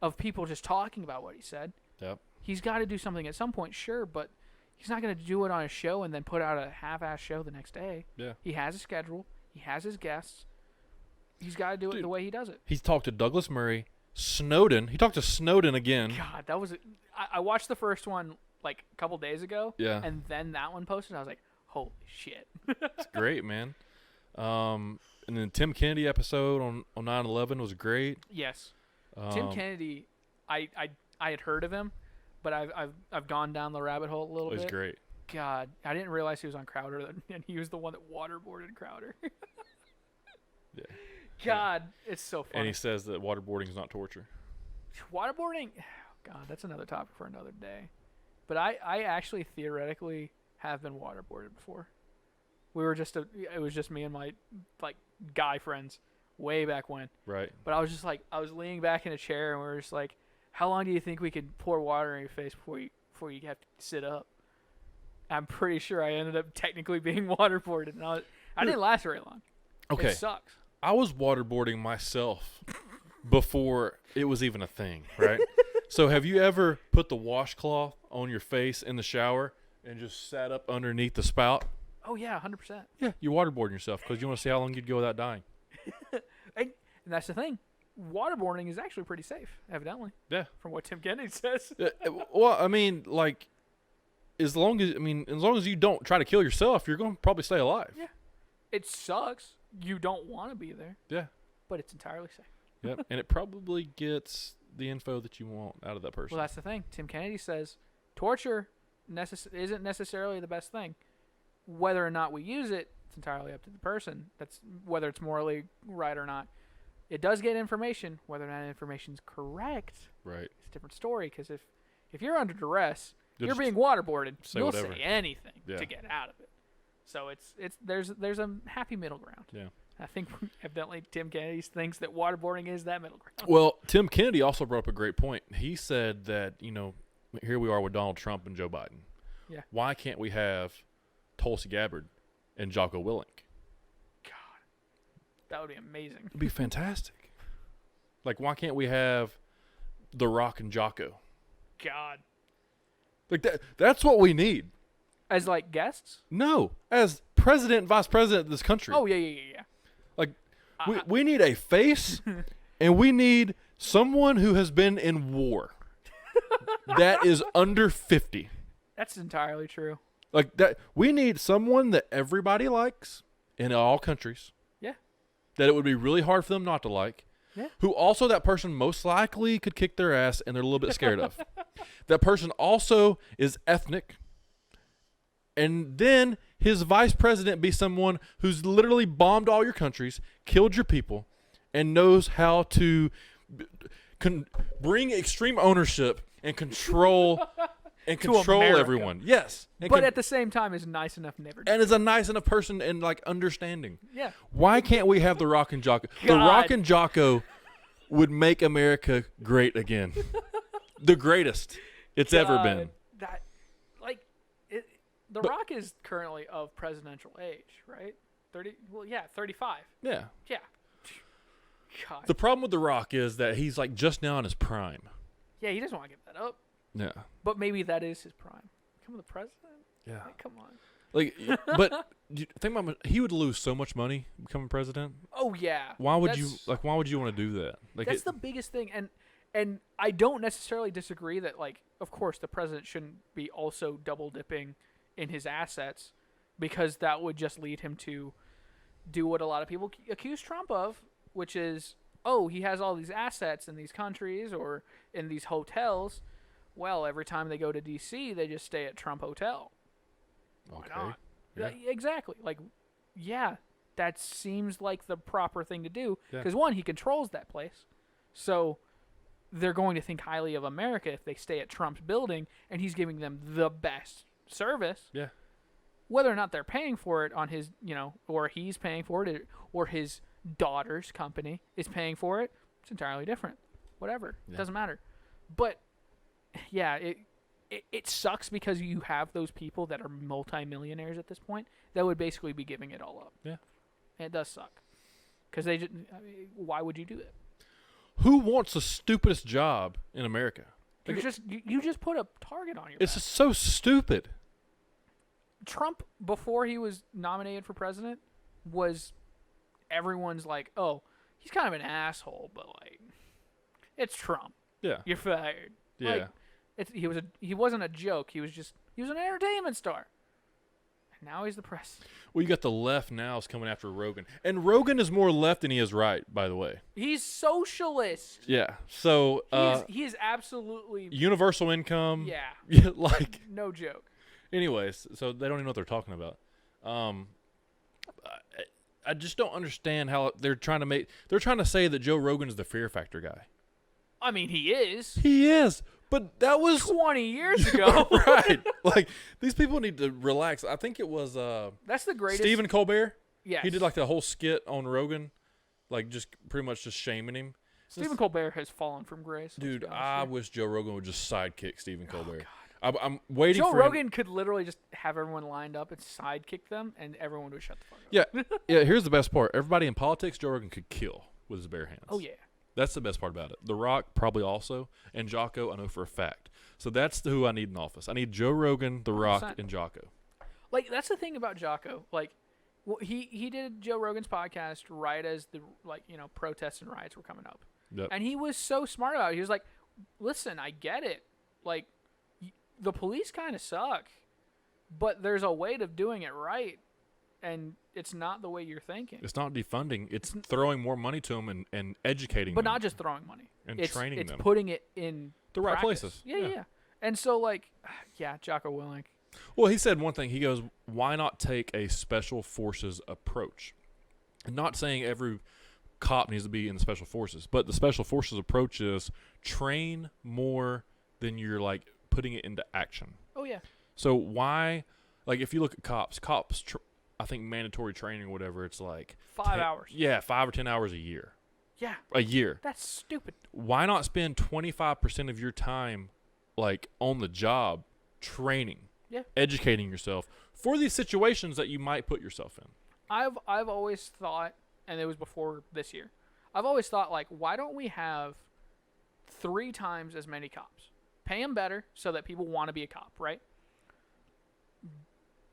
of people just talking about what he said. Yep. He's got to do something at some point, sure, but he's not going to do it on a show and then put out a half-ass show the next day. Yeah. He has a schedule. He has his guests. He's got to do it the way he does it. He's talked to Douglas Murray, Snowden. He talked to Snowden again. God, that was I watched the first one like a couple days ago. Yeah. And then that one posted. I was like, holy shit. It's great, man. And then Tim Kennedy episode on 9/11 was great. Yes. Tim Kennedy, I had heard of him, but I've gone down the rabbit hole a little bit. It was great. God, I didn't realize he was on Crowder, and he was the one that waterboarded Crowder. Yeah. God, it's so funny. And he says that waterboarding is not torture. Waterboarding, God, that's another topic for another day. But I actually theoretically have been waterboarded before. It was just me and my like guy friends way back when. Right. But I was just like, I was leaning back in a chair and we were just like, how long do you think we could pour water in your face before you have to sit up? I'm pretty sure I ended up technically being waterboarded, and I didn't last very long. Okay. It sucks. I was waterboarding myself before it was even a thing, right? So have you ever put the washcloth on your face in the shower and just sat up underneath the spout? Oh, yeah, 100%. Yeah, you're waterboarding yourself because you want to see how long you'd go without dying. And that's the thing. Waterboarding is actually pretty safe, evidently. Yeah. From what Tim Kennedy says. Well, I mean, like, as long as you don't try to kill yourself, you're going to probably stay alive. Yeah. It sucks. You don't want to be there. Yeah. But it's entirely safe. Yep. And it probably gets the info that you want out of that person. Well, that's the thing. Tim Kennedy says torture isn't necessarily the best thing. Whether or not we use it, it's entirely up to the person. That's whether it's morally right or not. It does get information. Whether or not information's correct, right? It's a different story. Because if you're under duress, you're being waterboarded. Say You'll whatever. say anything to get out of it. So there's a happy middle ground. Yeah. I think evidently Tim Kennedy thinks that waterboarding is that middle ground. Well, Tim Kennedy also brought up a great point. He said that, here we are with Donald Trump and Joe Biden. Yeah. Why can't we have Tulsi Gabbard and Jocko Willink? God, that would be amazing. It'd be fantastic. Like, why can't we have The Rock and Jocko? God. Like, that's what we need. As, like, guests? No. As president and vice president of this country. Oh, yeah. Like, we need a face, and we need someone who has been in war that is under 50. That's entirely true. Like that, we need someone that everybody likes in all countries. Yeah. That it would be really hard for them not to like. Yeah. Who also that person most likely could kick their ass and they're a little bit scared of. That person also is ethnic. And then his vice president be someone who's literally bombed all your countries, killed your people, and knows how to bring extreme ownership and control everyone. Yes. But at the same time is nice enough never to. And is a nice enough person and like understanding. Yeah. Why can't we have the Rock and Jocko? God. The Rock and Jocko would make America great again. The greatest it's ever been. The Rock is currently of presidential age, right? 30. Well, yeah, 35. Yeah. Yeah. God. The problem with The Rock is that he's like just now in his prime. Yeah, he doesn't want to give that up. Yeah. But maybe that is his prime. Becoming the president? Yeah. Like, come on. Like, but think about he would lose so much money becoming president. Oh yeah. Why would you want to do that? Like that's the biggest thing, and I don't necessarily disagree that like of course the president shouldn't be also double dipping in his assets because that would just lead him to do what a lot of people accuse Trump of, which is he has all these assets in these countries or in these hotels. Well, every time they go to D.C., they just stay at Trump Hotel. Okay. Why not? Yeah. Exactly. Like, yeah, that seems like the proper thing to do. Yeah. Because, one, he controls that place. So they're going to think highly of America if they stay at Trump's building and he's giving them the best service. Yeah. Whether or not they're paying for it on his, or he's paying for it, or his daughter's company is paying for it, it's entirely different. Whatever. Yeah. It doesn't matter. But yeah, it sucks because you have those people that are multimillionaires at this point that would basically be giving it all up. Yeah. And it does suck. Because why would you do that? Who wants the stupidest job in America? You just put a target on your back. It's just so stupid. Trump, before he was nominated for president, was everyone's like, oh, he's kind of an asshole, but like, it's Trump. Yeah. You're fired. Yeah. Like, he wasn't a joke. He was an entertainment star. And now he's the president. Well, you got the left now is coming after Rogan. And Rogan is more left than he is right, by the way. He's socialist. Yeah. So he is absolutely universal income. Yeah. Yeah, like no joke. Anyways, so they don't even know what they're talking about. I just don't understand how they're trying to say that Joe Rogan is the Fear Factor guy. I mean, he is. He is. But that was 20 years ago. right. Like, these people need to relax. I think it was that's the greatest. Stephen Colbert. Yes. He did like the whole skit on Rogan, like just pretty much just shaming him. Stephen Colbert has fallen from grace. Dude, I wish Joe Rogan would just sidekick Stephen Colbert. I'm waiting Joe for Rogan him. could literally just have everyone lined up and sidekick them, and everyone would shut the fuck up. Yeah, yeah. Here's the best part. Everybody in politics, Joe Rogan could kill with his bare hands. Oh, yeah. That's the best part about it. The Rock probably also, and Jocko I know for a fact. So that's who I need in office. I need Joe Rogan, The Rock, 100%. and Jocko. Like, that's the thing about Jocko. Like, well, he did Joe Rogan's podcast right as the, like, you know, protests and riots were coming up. Yep. And he was so smart about it. He was like, listen, I get it. Like, the police kind of suck, but there's a way of doing it right, and it's not the way you're thinking. It's not defunding. It's throwing more money to them and educating But them. not just throwing money. And it's training them. It's putting it in the right practice. places. Yeah. And so, like, yeah, Jocko Willink. Well, he said one thing. He goes, why not take a special forces approach? And not saying every cop needs to be in the special forces, but the special forces approach is train more than you're, like, putting it into action. Oh, yeah. So why, like, if you look at cops, I think mandatory training or whatever, it's like 5 hours. Yeah, 5 or 10 hours a year. Yeah. A year. That's stupid. Why not spend 25% of your time, like, on the job training, educating yourself for these situations that you might put yourself in? I've always thought, and it was before this year, I've always thought, like, why don't we have 3 times as many cops? Pay them better so that people want to be a cop, right?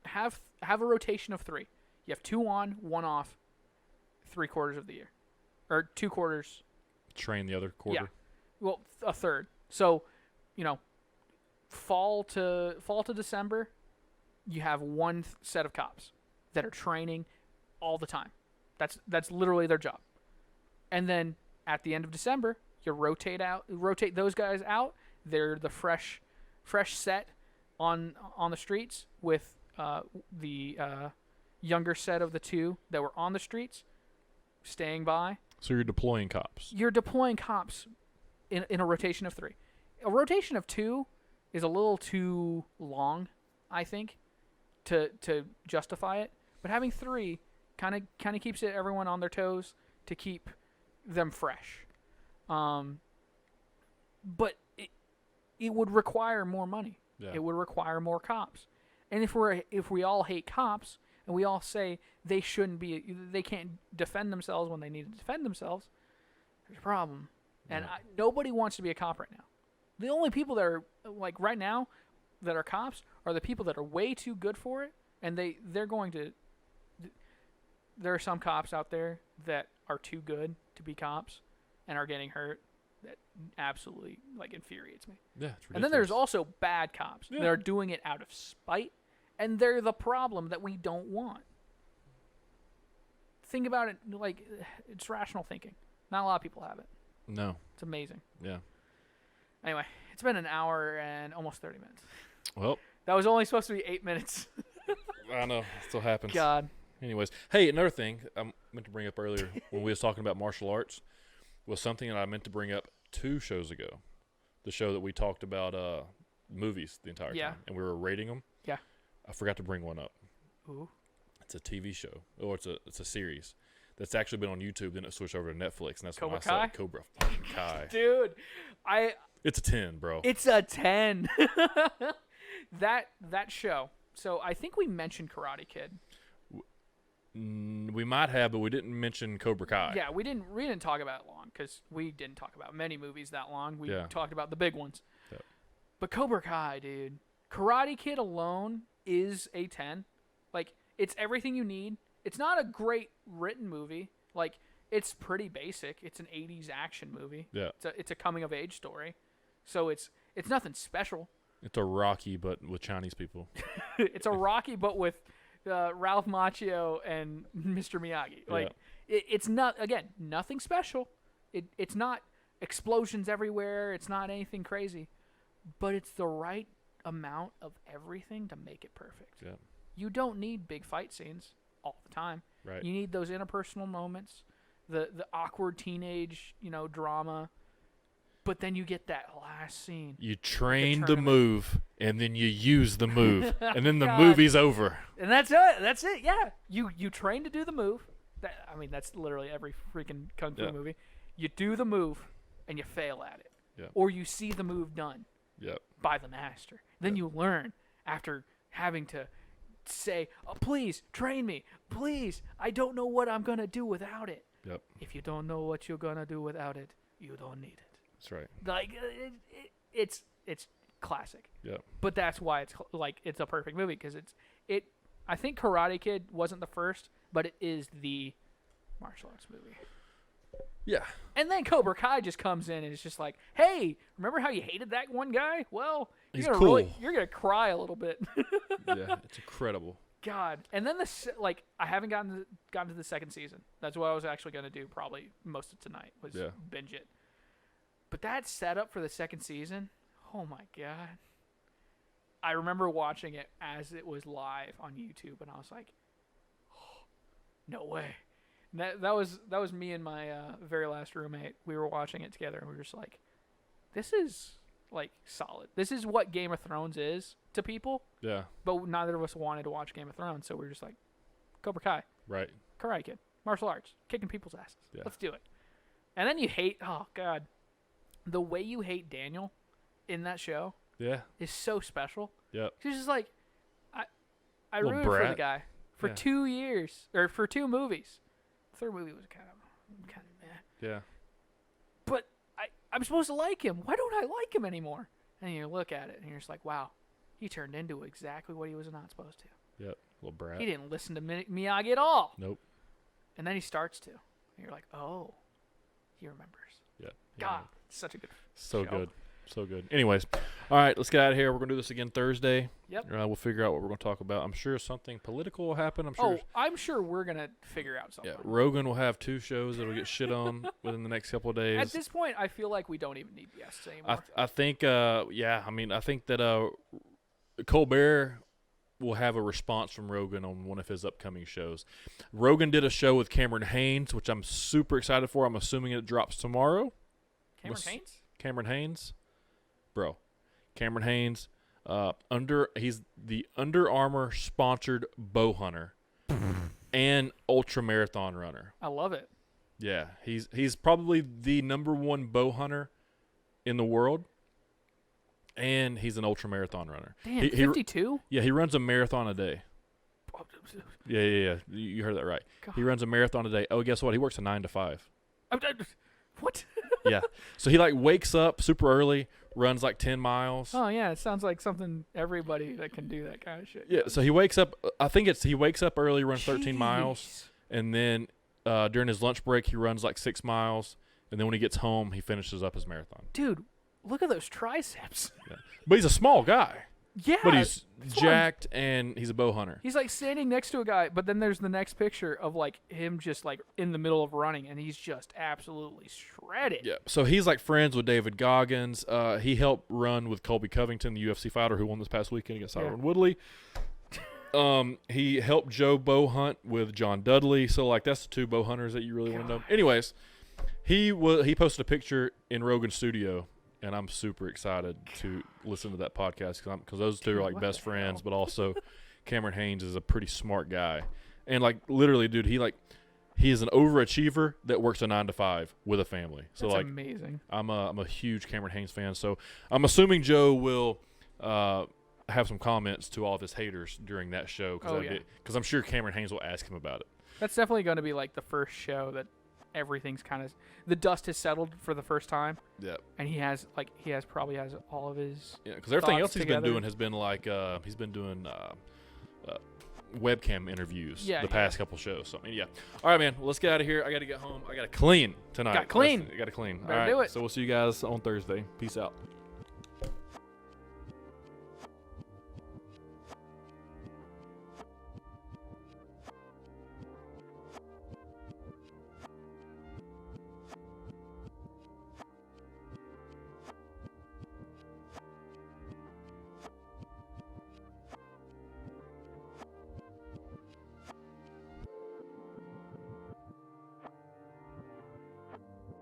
Have a rotation of 3. You have 2 on, 1 off, 3/4 of the year, or 2 quarters. Train the other quarter. Yeah, well, a third. So, you know, fall to December, you have 1 set of cops that are training all the time. That's literally their job. And then at the end of December, you rotate those guys out. They're the fresh set on the streets with the younger set of the 2 that were on the streets staying by. So you're deploying cops. You're deploying cops in a rotation of 3. A rotation of 2 is a little too long, I think, to justify it. But having 3 kind of keeps everyone on their toes to keep them fresh. But it would require more money. Yeah. It would require more cops. And if we all hate cops and we all say they can't defend themselves when they need to defend themselves, there's a problem. And nobody wants to be a cop right now. The only people that are, like, right now that are cops are the people that are way too good for it, and they're going to. There are some cops out there that are too good to be cops and are getting hurt. That absolutely, like, infuriates me. Yeah, it's ridiculous. And then there's also bad cops that are doing it out of spite, and they're the problem that we don't want. Think about it, like, it's rational thinking. Not a lot of people have it. No. It's amazing. Yeah. Anyway, it's been an hour and almost 30 minutes. Well. That was only supposed to be 8 minutes. I know. It still happens. God. Anyways. Hey, another thing I meant to bring up earlier when we was talking about martial arts was something that I meant to bring up 2 shows ago. The show that we talked about movies the entire time. And we were rating them. Yeah. I forgot to bring one up. Ooh. It's a TV show. Or it's a series that's actually been on YouTube. Then it switched over to Netflix. And that's Cobra when I Kai? saw Cobra fucking Kai. Dude, It's a 10, bro. It's a 10. That show. So I think we mentioned Karate Kid. We might have, but we didn't mention Cobra Kai. Yeah, we didn't talk about it long because we didn't talk about many movies that long. We talked about the big ones. Yep. But Cobra Kai, dude, Karate Kid alone is a 10. Like, it's everything you need. It's not a great written movie. Like, it's pretty basic. It's an 80s action movie. Yeah. It's a coming of age story. So it's nothing special. It's a Rocky, but with Chinese people. It's a Rocky, but with Ralph Macchio and Mr. Miyagi. Like, it's not, again, nothing special. It's not explosions everywhere. It's not anything crazy. But it's the right amount of everything to make it perfect. Yeah. You don't need big fight scenes all the time. Right. You need those interpersonal moments, the awkward teenage, drama. But then you get that last scene. You train the move, and then you use the move, and then the God. movie's over. And that's it. That's it. Yeah. You train to do the move. That's literally every freaking kung fu movie. You do the move, and you fail at it. Yep. Or you see the move done by the master. Then you learn after having to say, oh, please, train me. Please, I don't know what I'm going to do without it. Yep. If you don't know what you're going to do without it, you don't need it. That's right. Like it's classic. Yep. But that's why it's a perfect movie because I think Karate Kid wasn't the first, but it is the martial arts movie. Yeah. And then Cobra Kai just comes in and it's just like, hey, remember how you hated that one guy? Well, he's cool. You're gonna cry a little bit. Yeah, it's incredible. God. And then I haven't gotten to the second season. That's what I was actually gonna do probably most of tonight was binge it. But that setup for the second season, oh my God. I remember watching it as it was live on YouTube, and I was like, oh, no way. And that was me and my very last roommate. We were watching it together, and we were just like, this is, like, solid. This is what Game of Thrones is to people. Yeah. But neither of us wanted to watch Game of Thrones, so we were just like, Cobra Kai. Right. Karate Kid. Martial arts. Kicking people's asses. Yeah. Let's do it. And then you hate, oh, God. The way you hate Daniel in that show is so special. Yep. He's just like, I rooted for the guy for 2 years, or for 2 movies. The third movie was kind of meh. Yeah. But I'm supposed to like him. Why don't I like him anymore? And you look at it, and you're just like, wow, he turned into exactly what he was not supposed to. Yep, little brat. He didn't listen to Miyagi at all. Nope. And then he starts to. And you're like, oh, he remembers. Yeah. God. Such a good show. So good. Anyways, all right, let's get out of here. We're going to do this again Thursday. Yep. We'll figure out what we're going to talk about. I'm sure something political will happen. I'm sure we're going to figure out something. Yeah, Rogan will have 2 shows that will get shit on within the next couple of days. At this point, I feel like we don't even need guests anymore. I think, I think that Colbert will have a response from Rogan on one of his upcoming shows. Rogan did a show with Cameron Haynes, which I'm super excited for. I'm assuming it drops tomorrow. Cameron Haynes? Bro. Cameron Haynes. He's the Under Armour sponsored bow hunter and ultra marathon runner. I love it. Yeah. He's probably the #1 bow hunter in the world. And he's an ultra marathon runner. Damn, 52? Yeah, he runs a marathon a day. Yeah. You heard that right. God. He runs a marathon a day. Oh, guess what? He works a 9 to 5. What? Yeah. So he wakes up super early, runs 10 miles. Oh yeah, it sounds like something everybody that can do that kind of shit. Yeah. So he wakes up. I think he wakes up early, runs 13 miles, and then during his lunch break he runs 6 miles, and then when he gets home he finishes up his marathon. Dude, look at those triceps. Yeah. But he's a small guy. Yeah. But he's jacked and he's a bow hunter. He's standing next to a guy, but then there's the next picture of him just in the middle of running, and he's just absolutely shredded. Yeah. So he's friends with David Goggins. He helped run with Colby Covington, the UFC fighter who won this past weekend against Tyron Woodley. He helped Joe bow hunt with John Dudley. So that's the 2 bow hunters that you really want to know. Anyways, he posted a picture in Rogan's studio. And I'm super excited to listen to that podcast because those 2 are best friends, but also Cameron Haynes is a pretty smart guy. And literally, dude, he is an overachiever that works a 9 to 5 with a family. So that's amazing. I'm a huge Cameron Haynes fan. So I'm assuming Joe will have some comments to all of his haters during that show because I'm sure Cameron Haynes will ask him about it. That's definitely going to be the first show that everything's kind of the dust has settled for the first time. Yeah. And he probably has all of his because everything else he's been doing has been he's been doing webcam interviews the past couple shows. So all right, man. Well, let's get out of here. I got to get home. I got to clean tonight. I got to clean. All right. Do it. So we'll see you guys on Thursday. Peace out.